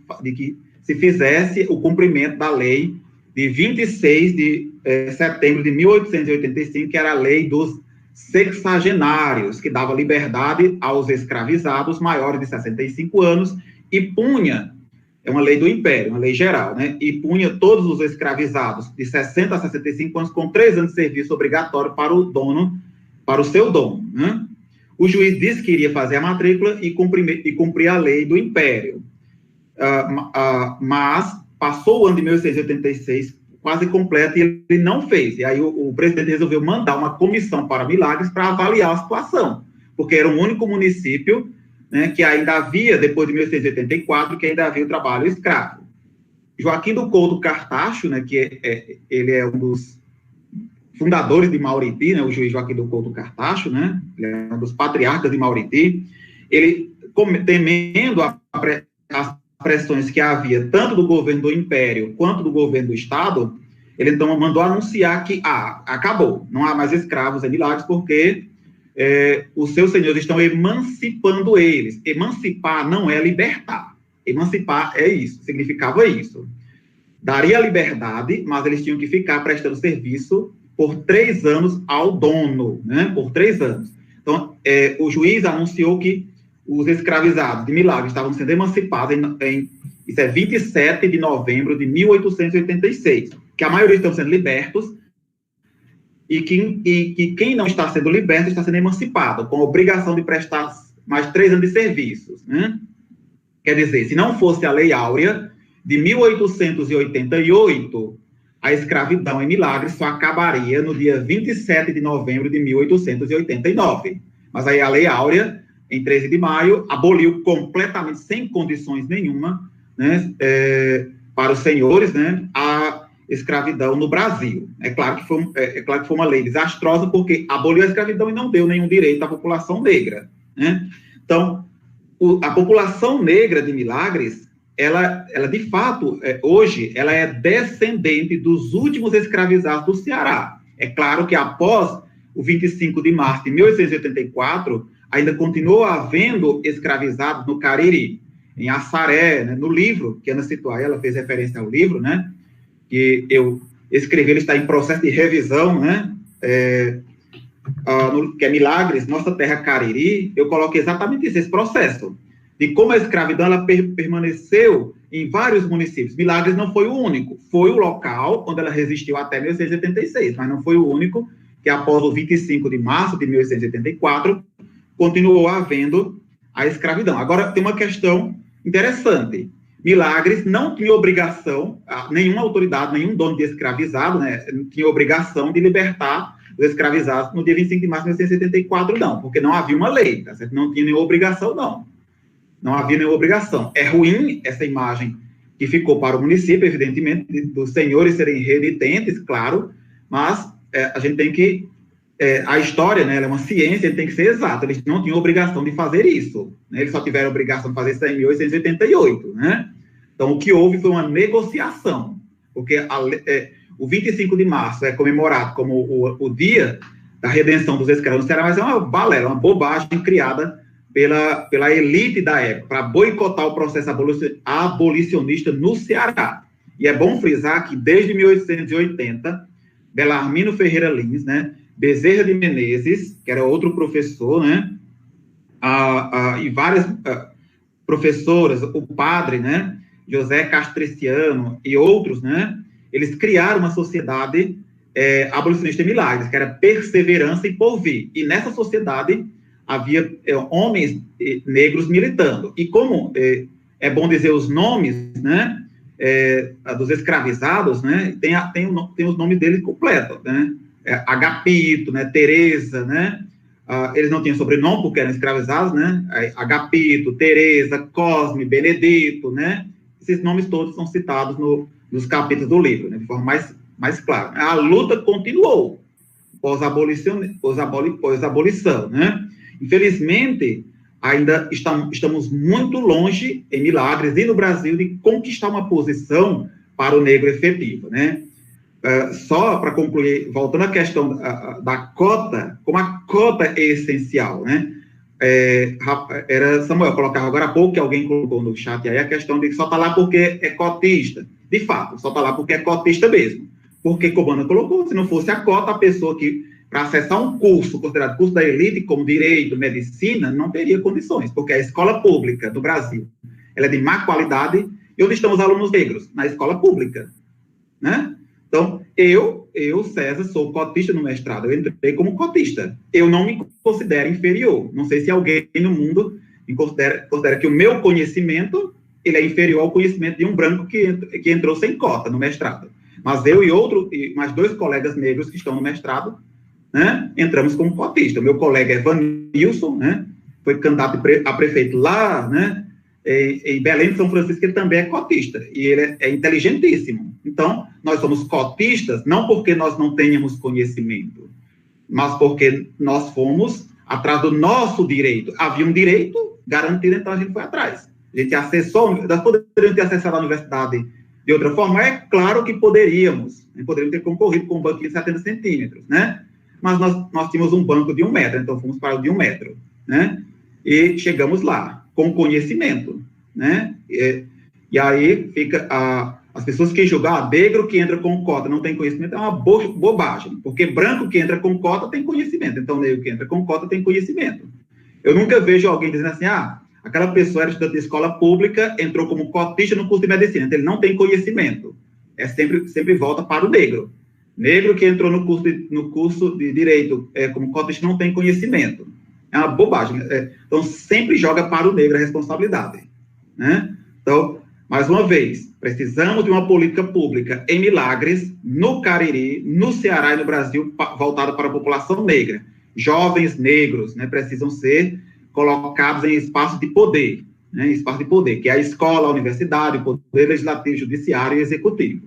se fizesse o cumprimento da lei de 26 de setembro de 1885, que era a lei dos sexagenários, que dava liberdade aos escravizados maiores de 65 anos e punha, é uma lei do Império, uma lei geral, né, e punha todos os escravizados de 60 a 65 anos com 3 anos de serviço obrigatório para o dono, para o seu dono, né? O juiz disse que iria fazer a matrícula e cumprir a lei do Império. Mas passou o ano de 1886 quase completo e ele não fez. E aí o presidente resolveu mandar uma comissão para Milagres para avaliar a situação, porque era o único município, né, que ainda havia, depois de 1884, que ainda havia o trabalho escravo. Joaquim do Couto Cartacho, né, que ele é um dos fundadores de Mauriti, né, o juiz Joaquim do Couto Cartacho, né, ele é um dos patriarcas de Mauriti, ele, temendo as pressões que havia, tanto do governo do Império, quanto do governo do Estado, ele então mandou anunciar que, acabou, não há mais escravos em Milagres, porque os seus senhores estão emancipando eles. Emancipar não é libertar, emancipar é isso, significava isso. Daria liberdade, mas eles tinham que ficar prestando serviço por 3 anos ao dono, né, por 3 anos. Então, o juiz anunciou que os escravizados de Milagres estavam sendo emancipados isso é 27 de novembro de 1886, que a maioria estão sendo libertos e que quem não está sendo liberto está sendo emancipado, com a obrigação de prestar mais 3 anos de serviços, né? Quer dizer, se não fosse a Lei Áurea de 1888, a escravidão em Milagres só acabaria no dia 27 de novembro de 1889. Mas aí a Lei Áurea, em 13 de maio, aboliu completamente, sem condições nenhuma, né, para os senhores, né, a escravidão no Brasil. É claro que foi uma lei desastrosa, porque aboliu a escravidão e não deu nenhum direito à população negra, né? Então, a população negra de Milagres, ela de fato, hoje, ela é descendente dos últimos escravizados do Ceará. É claro que após o 25 de março de 1884, ainda continuou havendo escravizados no Cariri, em Assaré, né, no livro, que Ana citou, ela fez referência ao livro, né, que eu escrevi, ele está em processo de revisão, né, que é Milagres, Nossa Terra Cariri, eu coloquei exatamente esse processo, de como a escravidão ela permaneceu em vários municípios. Milagres não foi o único, foi o local onde ela resistiu até 1886, mas não foi o único, que após o 25 de março de 1884, continuou havendo a escravidão. Agora, tem uma questão interessante. Milagres não tinha obrigação, nenhuma autoridade, nenhum dono de escravizado, né, não tinha obrigação de libertar os escravizados no dia 25 de março de 1874, não, porque não havia uma lei, tá certo? Não tinha nenhuma obrigação, não. Não havia nenhuma obrigação. É ruim essa imagem que ficou para o município, evidentemente, dos senhores serem renitentes, claro, mas a gente tem que a história, né, ela é uma ciência, ele tem que ser exato, eles não tinham obrigação de fazer isso, né, eles só tiveram obrigação de fazer isso em 1888, né, então o que houve foi uma negociação, porque o 25 de março é comemorado como o dia da redenção dos escravos no Ceará, mas é uma balela, uma bobagem criada pela elite da época, para boicotar o processo abolicionista no Ceará, e é bom frisar que desde 1880, Belarmino Ferreira Lins, né, Bezerra de Menezes, que era outro professor, né, e várias professoras, o padre, né, José Castriciano e outros, né, eles criaram uma sociedade abolicionista em Milagres, que era Perseverança e Porvir. E nessa sociedade havia homens negros militando. E como é bom dizer os nomes, né, dos escravizados, né, tem os nomes deles completos, né, Agapito, né, Teresa, né, eles não tinham sobrenome porque eram escravizados, né, Agapito, Teresa, Cosme, Benedito, né, esses nomes todos são citados nos capítulos do livro, né, de forma mais clara. A luta continuou pós-abolição, né, infelizmente, ainda estamos muito longe, em Milagres e no Brasil, de conquistar uma posição para o negro efetivo, né? Só para concluir, voltando à questão da cota, como a cota é essencial, né? Era Samuel colocava agora há pouco, que alguém colocou no chat aí, a questão de que só está lá porque é cotista. De fato, só está lá porque é cotista mesmo. Porque, como Ana colocou, se não fosse a cota, a pessoa que, para acessar um curso considerado curso da elite, como direito, medicina, não teria condições, porque a escola pública do Brasil, ela é de má qualidade. E onde estão os alunos negros? Na escola pública, né? Então, eu, César, sou cotista no mestrado, eu entrei como cotista. Eu não me considero inferior. Não sei se alguém no mundo me considera que o meu conhecimento, ele é inferior ao conhecimento de um branco que entrou sem cota no mestrado. Mas eu e mais 2 colegas negros que estão no mestrado, né, entramos como cotista. O meu colega Evanilson, né, foi candidato a prefeito lá, né, em Belém de São Francisco, ele também é cotista, e ele é inteligentíssimo. Então, nós somos cotistas, não porque nós não tenhamos conhecimento, mas porque nós fomos atrás do nosso direito. Havia um direito garantido, então a gente foi atrás. A gente acessou, nós poderíamos ter acessado a universidade de outra forma? É claro que poderíamos ter concorrido com um banco de 70 centímetros, né? Mas nós tínhamos um banco de 1 metro, então fomos para o de 1 metro, né? E chegamos lá, com conhecimento, né? E aí fica as pessoas que julgam, negro que entra com cota não tem conhecimento, é uma bobagem, porque branco que entra com cota tem conhecimento, então negro que entra com cota tem conhecimento. Eu nunca vejo alguém dizendo assim, aquela pessoa era estudante de escola pública, entrou como cotista no curso de medicina, então ele não tem conhecimento. Sempre volta para o negro. Negro que entrou no curso de direito como cotista não tem conhecimento. É uma bobagem. Então, sempre joga para o negro a responsabilidade, né? Então, mais uma vez, precisamos de uma política pública em Milagres, no Cariri, no Ceará e no Brasil, voltada para a população negra. Jovens negros, né, precisam ser colocados em espaços de poder, né, espaço de poder, que é a escola, a universidade, o poder legislativo, judiciário e executivo.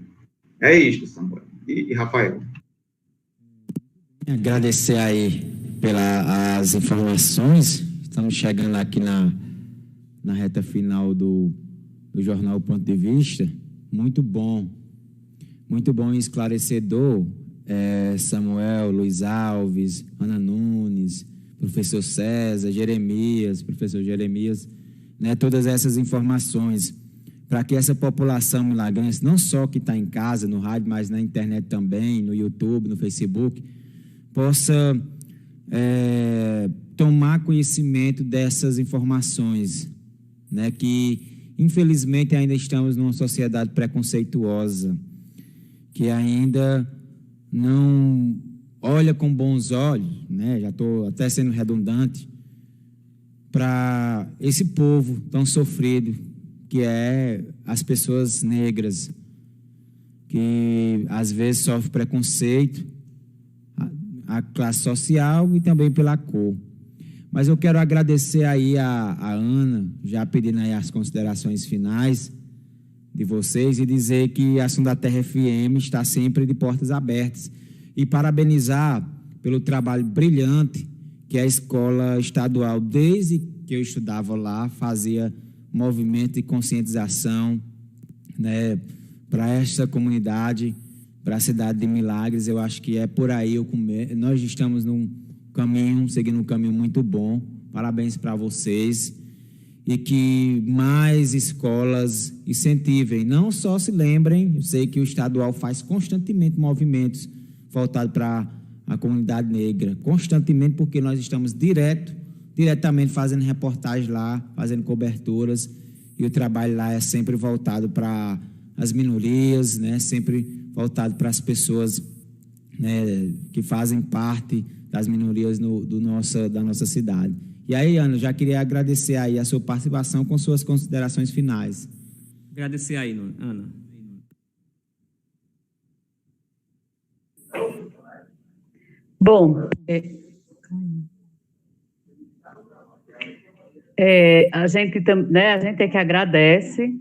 É isto, Samuel e Rafael. Agradecer aí pelas informações. Estamos chegando aqui na reta final do Jornal Ponto de Vista. Muito bom e esclarecedor. Samuel, Luiz Alves, Ana Nunes, professor César, professor Jeremias, né, todas essas informações, para que essa população milagrense, não só que está em casa, no rádio, mas na internet também, no YouTube, no Facebook, possa tomar conhecimento dessas informações, né, que infelizmente ainda estamos numa sociedade preconceituosa, que ainda não olha com bons olhos, né, já estou até sendo redundante, para esse povo tão sofrido, que é as pessoas negras, que às vezes sofrem preconceito, a classe social e também pela cor. Mas eu quero agradecer aí a Ana, já pedindo aí as considerações finais de vocês e dizer que a Som da Terra FM está sempre de portas abertas e parabenizar pelo trabalho brilhante que a escola estadual, desde que eu estudava lá, fazia movimento de conscientização, né, para esta comunidade, para a cidade de Milagres. Eu acho que é por aí. Nós estamos seguindo um caminho muito bom. Parabéns para vocês. E que mais escolas incentivem, não só se lembrem, eu sei que o estadual faz constantemente movimentos voltados para a comunidade negra, constantemente, porque nós estamos diretamente fazendo reportagens lá, fazendo coberturas, e o trabalho lá é sempre voltado para as minorias, né? Sempre voltado para as pessoas, né, que fazem parte das minorias da nossa cidade. E aí, Ana, já queria agradecer aí a sua participação com suas considerações finais. Agradecer aí, Ana. Bom, a gente é que agradece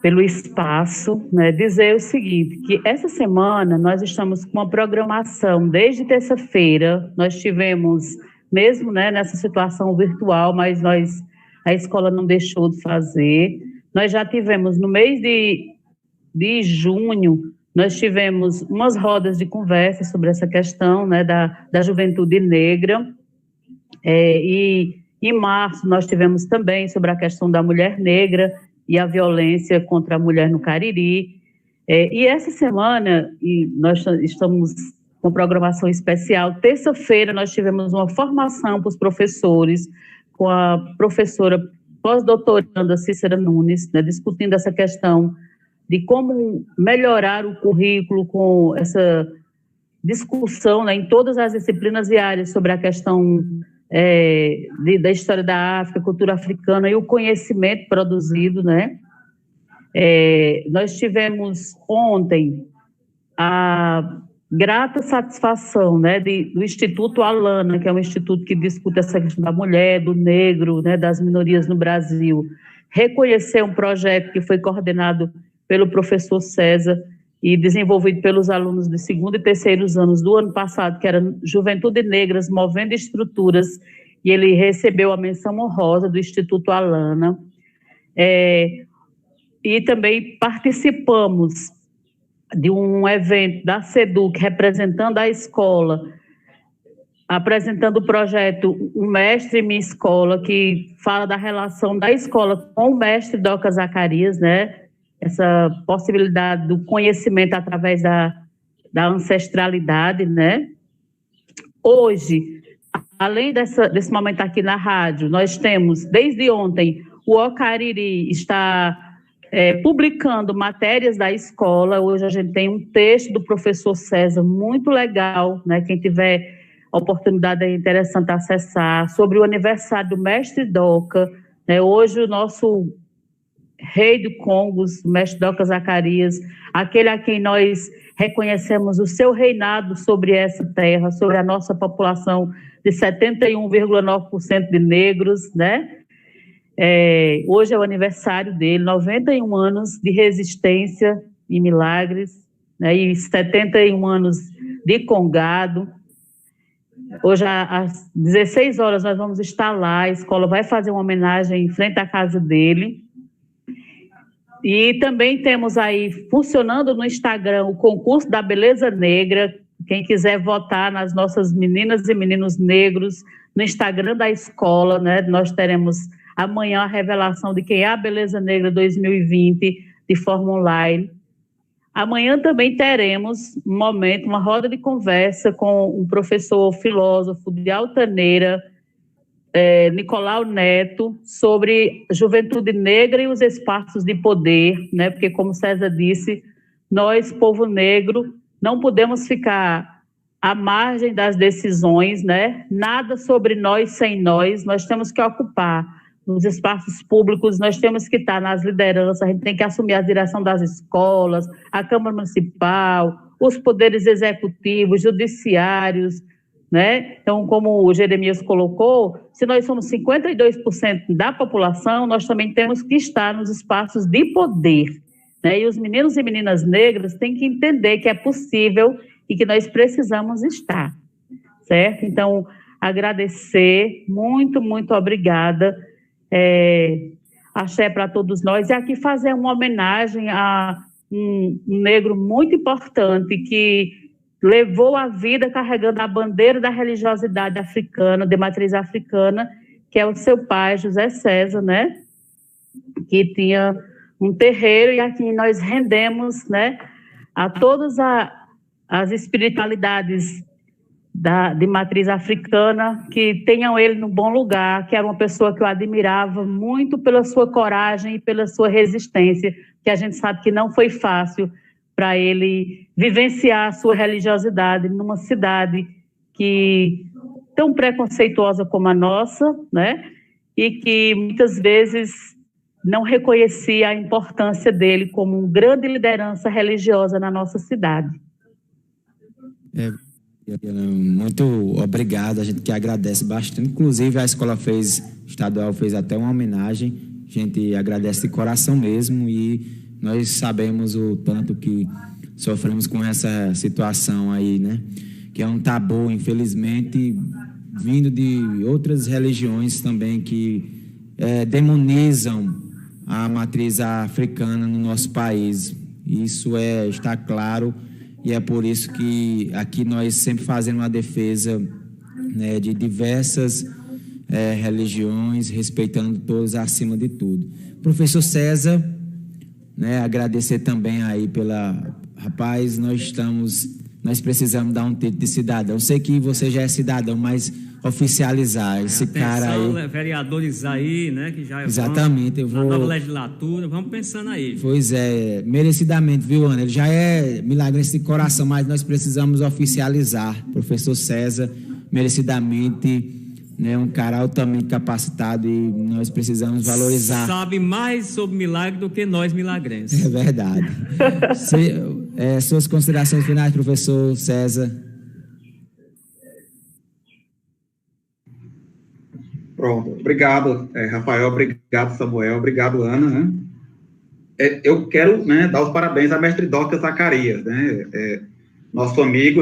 pelo espaço, né, dizer o seguinte, que essa semana nós estamos com uma programação, desde terça-feira, nós tivemos, mesmo, né, nessa situação virtual, mas a escola não deixou de fazer, nós já tivemos no mês de junho, nós tivemos umas rodas de conversa sobre essa questão, né, da juventude negra, e em março nós tivemos também sobre a questão da mulher negra e a violência contra a mulher no Cariri. E essa semana, nós estamos com programação especial, terça-feira nós tivemos uma formação para os professores, com a professora pós-doutoranda Cícera Nunes, né, discutindo essa questão de como melhorar o currículo com essa discussão, né, em todas as disciplinas e áreas sobre a questão da história da África, cultura africana e o conhecimento produzido, né? Nós tivemos ontem a grata satisfação, né, do Instituto Alana, que é um instituto que discute essa questão da mulher, do negro, né, das minorias no Brasil, reconhecer um projeto que foi coordenado pelo professor César e desenvolvido pelos alunos de segundo e terceiros anos do ano passado, que era Juventude Negras Movendo Estruturas, e ele recebeu a menção honrosa do Instituto Alana. E também participamos de um evento da SEDUC, representando a escola, apresentando o projeto Um Mestre em Minha Escola, que fala da relação da escola com o mestre Doca Zacarias, né? Essa possibilidade do conhecimento através da ancestralidade, né? Hoje, além desse momento aqui na rádio, nós temos, desde ontem, o Ocariri está publicando matérias da escola. Hoje a gente tem um texto do professor César, muito legal, né? Quem tiver oportunidade é interessante acessar, sobre o aniversário do mestre Doca, né? Hoje o nosso rei do Congos, o mestre Doca Zacarias, aquele a quem nós reconhecemos o seu reinado sobre essa terra, sobre a nossa população de 71,9% de negros, né? Hoje é o aniversário dele, 91 anos de resistência e milagres, né? E 71 anos de congado. Hoje, às 16 horas, nós vamos estar lá, a escola vai fazer uma homenagem em frente à casa dele. E também temos aí, funcionando no Instagram, o concurso da Beleza Negra. Quem quiser votar nas nossas meninas e meninos negros, no Instagram da escola, né? Nós teremos amanhã a revelação de quem é a Beleza Negra 2020, de forma online. Amanhã também teremos um momento, uma roda de conversa com um professor filósofo de Altaneira, Nicolau Neto, sobre juventude negra e os espaços de poder, né? Porque, como César disse, nós, povo negro, não podemos ficar à margem das decisões, né? Nada sobre nós sem nós, nós temos que ocupar nos espaços públicos, nós temos que estar nas lideranças, a gente tem que assumir a direção das escolas, a Câmara Municipal, os poderes executivos, judiciários, né? Então, como o Jeremias colocou, se nós somos 52% da população, nós também temos que estar nos espaços de poder, né? E os meninos e meninas negras têm que entender que é possível e que nós precisamos estar, certo? Então, agradecer, muito, muito obrigada. Axé para todos nós. E aqui fazer uma homenagem a um negro muito importante que levou a vida carregando a bandeira da religiosidade africana, de matriz africana, que é o seu pai, José César, né? Que tinha um terreiro, e aqui nós rendemos, né, a todas as espiritualidades de matriz africana, que tenham ele no bom lugar, que era uma pessoa que eu admirava muito pela sua coragem e pela sua resistência, que a gente sabe que não foi fácil para ele vivenciar a sua religiosidade numa cidade que tão preconceituosa como a nossa, né? E que muitas vezes não reconhecia a importância dele como uma grande liderança religiosa na nossa cidade. Muito obrigado, a gente que agradece bastante. Inclusive, a escola estadual fez até uma homenagem. A gente agradece de coração mesmo e nós sabemos o tanto que sofremos com essa situação aí, né? Que é um tabu, infelizmente, vindo de outras religiões também que demonizam a matriz africana no nosso país. Isso está claro. E é por isso que aqui nós sempre fazemos uma defesa, né, de diversas religiões, respeitando todos acima de tudo. Professor César, né, agradecer também aí Rapaz, nós precisamos dar um título de cidadão. Eu sei que você já é cidadão, mas oficializar esse cara aí. Vereadores aí, né, que já exatamente, eu vou... na nova legislatura, vamos pensando aí. Pois é, merecidamente, viu, Ana? Ele já é milagrense de coração, mas nós precisamos oficializar. Professor César, merecidamente, né, um cara altamente capacitado e nós precisamos valorizar. Sabe mais sobre milagre do que nós milagrenses. É verdade. Suas considerações finais, professor César. Pronto, obrigado, Rafael, obrigado, Samuel, obrigado, Ana, né? Eu quero, né, dar os parabéns a mestre Doca Zacarias, né, nosso amigo,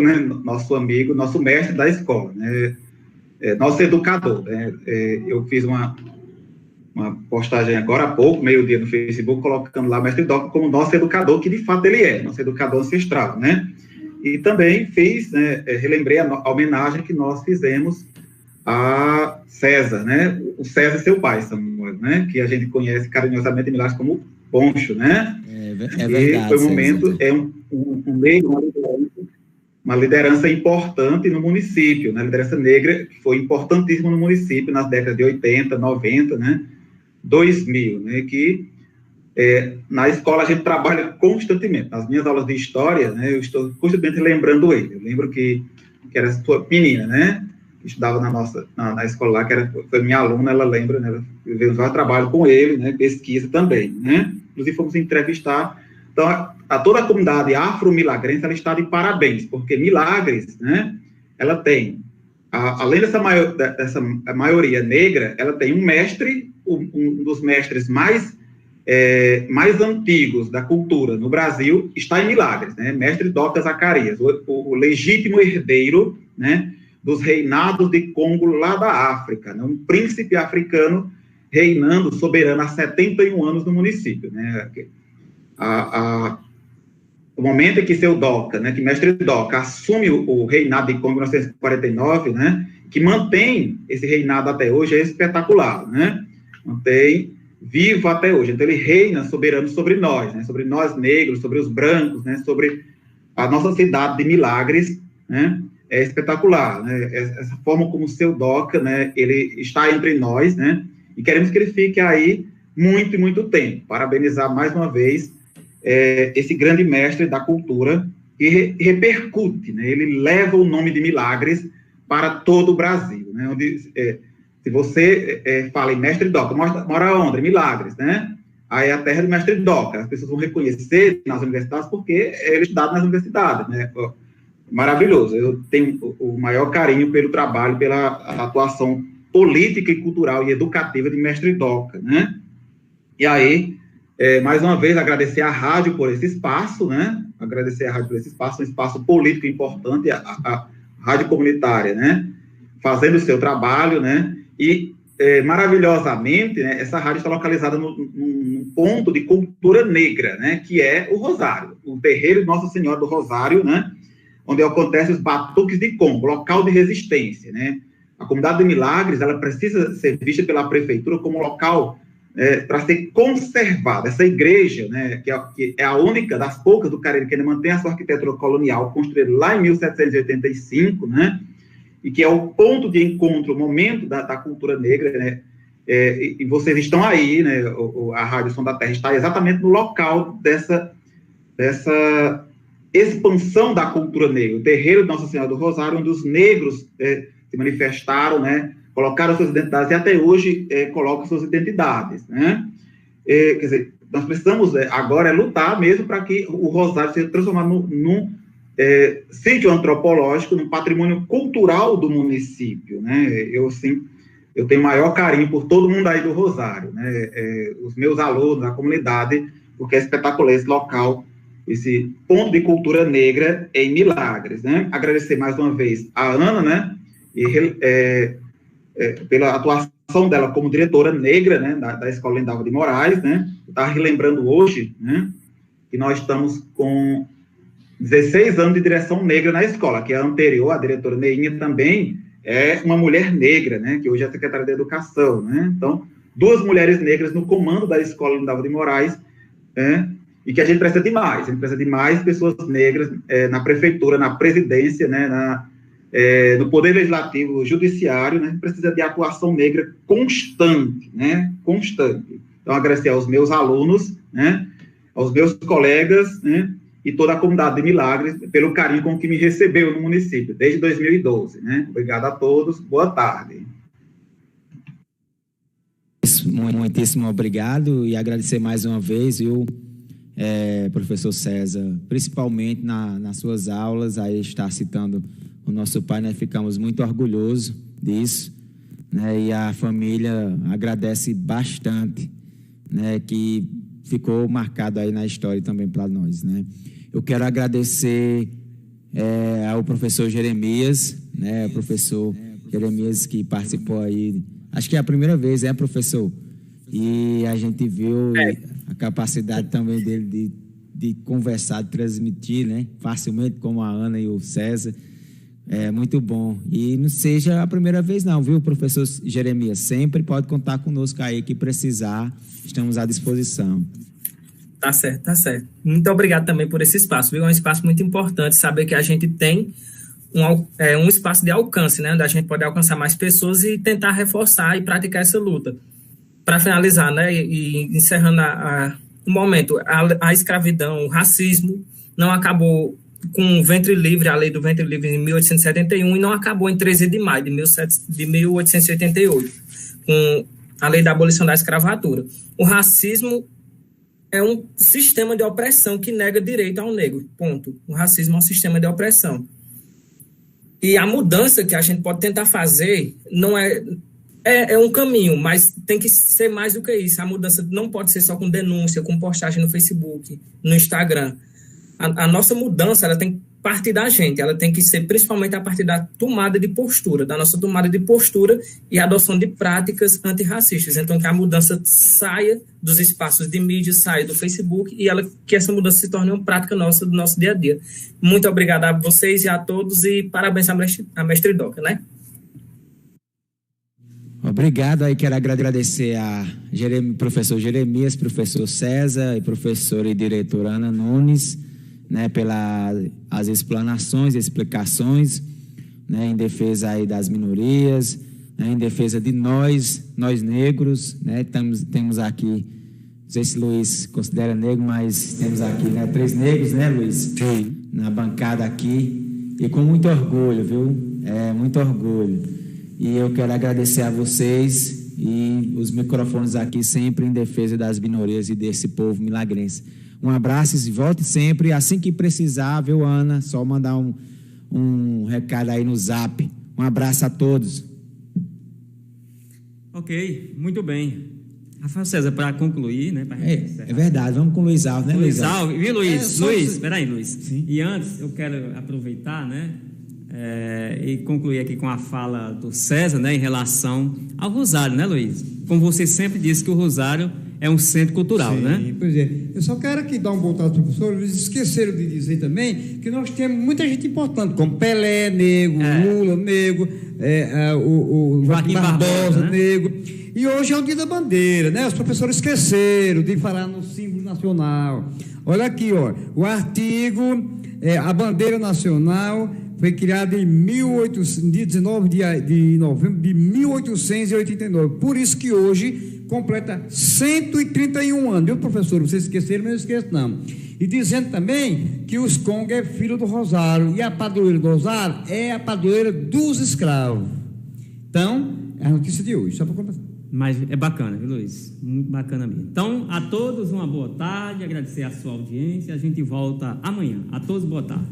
nosso mestre da escola, né, nosso educador, né? Eu fiz uma postagem agora há pouco, meio-dia no Facebook, colocando lá o mestre Doca como nosso educador, que de fato ele é, nosso educador ancestral, né, e também relembrei a homenagem que nós fizemos a César, né? O César seu pai, Samuel, né? Que a gente conhece carinhosamente em Milagres como Poncho, né? É verdade. E foi um momento, uma liderança importante no município, né? Liderança negra que foi importantíssima no município nas décadas de 80, 90, né? 2000, né? Que na escola a gente trabalha constantemente. Nas minhas aulas de história, né? Eu estou constantemente lembrando ele. Eu lembro que era sua menina, né? Estudava na escola lá, foi minha aluna, ela lembra, né? Eu vejo vários trabalhos com ele, né? Pesquisa também, né? Inclusive fomos entrevistar. Então, a toda a comunidade afro-milagrense, ela está de parabéns, porque Milagres, né? Ela tem, além dessa maioria negra, ela tem um mestre, um dos mestres mais antigos da cultura no Brasil, está em Milagres, né? Mestre Doca Zacarias, o legítimo herdeiro, né? Dos reinados de Congo lá da África, né? Um príncipe africano reinando soberano há 71 anos no município, né? O momento em que seu Doca, né, que mestre Doca assume o reinado de Congo em 1949, né, que mantém esse reinado até hoje, é espetacular, né? Mantém vivo até hoje. Então ele reina soberano sobre nós, né, sobre nós negros, sobre os brancos, né, sobre a nossa cidade de Milagres, né? É espetacular, né? Essa forma como o seu Doca, né, ele está entre nós, né, e queremos que ele fique aí muito e muito tempo. Parabenizar mais uma vez esse grande mestre da cultura que repercute, né, ele leva o nome de Milagres para todo o Brasil, né, onde, se você fala em mestre Doca, mora onde? Milagres, né, aí é a terra do mestre Doca, as pessoas vão reconhecer nas universidades porque ele é estudado nas universidades, né. Maravilhoso, eu tenho o maior carinho pelo trabalho, pela atuação política e cultural e educativa de mestre Doca, né? E aí, mais uma vez, agradecer à rádio por esse espaço, né? Agradecer à rádio por esse espaço, um espaço político importante, a rádio comunitária, né? Fazendo o seu trabalho, né? E, maravilhosamente, né, essa rádio está localizada num ponto de cultura negra, né? Que é o Rosário, o terreiro de Nossa Senhora do Rosário, né? Onde acontecem os batuques de Congo, local de resistência, né? A comunidade de Milagres, ela precisa ser vista pela prefeitura como local para ser conservada. Essa igreja, né, que é a única das poucas do Cariri que ainda mantém a sua arquitetura colonial, construída lá em 1785, né? e que é o ponto de encontro, o momento da cultura negra, né? E vocês estão aí, né? A Rádio Som da Terra está exatamente no local dessa expansão da cultura negra. O terreiro de Nossa Senhora do Rosário, onde os negros se manifestaram, né? Colocaram suas identidades e até hoje colocam suas identidades, né? Quer dizer, nós precisamos agora lutar mesmo para que o Rosário seja transformado num sítio antropológico, num patrimônio cultural do município, né? Eu tenho maior carinho por todo mundo aí do Rosário, né? Os meus alunos, a comunidade, porque é espetacular esse local, esse ponto de cultura negra em Milagres, né? Agradecer mais uma vez a Ana, né? Pela atuação dela como diretora negra, né? Da Escola Lindalva de Moraes, né? Eu estava relembrando hoje, né? Que nós estamos com 16 anos de direção negra na escola, que é a anterior, a diretora Neinha também é uma mulher negra, né, que hoje é a secretária de Educação, né, então, 2 mulheres negras no comando da Escola Lindalva de Moraes, né, e que a gente precisa de mais pessoas negras na prefeitura, na presidência, né, no poder legislativo, judiciário, né, precisa de atuação negra constante, né, constante. Então, agradecer aos meus alunos, né, aos meus colegas, né, e toda a comunidade de Milagres, pelo carinho com que me recebeu no município, desde 2012, né? Obrigado a todos, boa tarde. Muitíssimo obrigado e agradecer mais uma vez, viu, professor César, principalmente nas suas aulas, aí está citando o nosso pai, né? Ficamos muito orgulhosos disso, né? E a família agradece bastante, né? Que ficou marcado aí na história também para nós, né? Eu quero agradecer ao professor Jeremias, né? O professor Jeremias que participou aí, acho que é a primeira vez, professor? E a gente viu a capacidade também dele de conversar, de transmitir, né? Facilmente, como a Ana e o César. É muito bom. E não seja a primeira vez não, viu, professor Jeremias? Sempre pode contar conosco aí que precisar, estamos à disposição. Tá certo, tá certo. Muito obrigado também por esse espaço, viu? É um espaço muito importante, saber que a gente tem um espaço de alcance, né? Onde a gente pode alcançar mais pessoas e tentar reforçar e praticar essa luta. Para finalizar, né? E encerrando o momento, a escravidão, o racismo não acabou com o ventre livre, a lei do ventre livre em 1871, e não acabou em 13 de maio de 1888, com a lei da abolição da escravatura. O racismo é um sistema de opressão que nega direito ao negro, ponto. O racismo é um sistema de opressão. E a mudança que a gente pode tentar fazer não é um caminho, mas tem que ser mais do que isso. A mudança não pode ser só com denúncia, com postagem no Facebook, no Instagram. A nossa mudança, ela tem que partir da gente, ela tem que ser principalmente a partir da tomada de postura, da nossa tomada de postura e a adoção de práticas antirracistas. Então, que a mudança saia dos espaços de mídia, saia do Facebook e que essa mudança se torne uma prática nossa, do nosso dia a dia. Muito obrigado a vocês e a todos e parabéns à mestre Doca, né? Obrigado, aí quero agradecer a professor Jeremias, professor César e professora e diretora Ana Nunes, né, pelas explanações, explicações, né, em defesa aí das minorias, né, em defesa de nós negros, né, temos aqui, não sei se Luiz considera negro, mas temos aqui, né, 3 negros, né, Luiz? Sim. Na bancada aqui, e com muito orgulho, viu? Muito orgulho. E eu quero agradecer a vocês e os microfones aqui sempre em defesa das minorias e desse povo milagrense. Um abraço e volte sempre. Assim que precisar, viu, Ana? Só mandar um recado aí no Zap. Um abraço a todos. Ok, muito bem. Rafael César, para concluir, né? É verdade, vamos com o Luiz Alves, né, Luiz Alves? Viu, Luiz? Luiz, espera aí, Luiz. Sim. E antes, eu quero aproveitar, né? E concluir aqui com a fala do César, né? Em relação ao Rosário, né, Luiz? Como você sempre disse que o Rosário é um centro cultural, Sim, né? Pois é. Eu só quero aqui dar um bom trato para o professor. Eles esqueceram de dizer também que nós temos muita gente importante, como Pelé, negro, Lula, negro, o Joaquim Barbosa, né? negro. E hoje é o dia da bandeira, né? Os professores esqueceram de falar no símbolo nacional. Olha aqui, ó, o artigo, a bandeira nacional foi criada em 19 de novembro de 1889. Por isso que hoje completa 131 anos. Viu, professor? Vocês esqueceram, mas não esqueço, não. E dizendo também que os Congo é filho do Rosário. E a padroeira do Rosário é a padroeira dos escravos. Então, é a notícia de hoje, só para completar. Mas é bacana, viu, Luiz? Muito bacana mesmo. Então, a todos uma boa tarde, agradecer a sua audiência. A gente volta amanhã. A todos, boa tarde.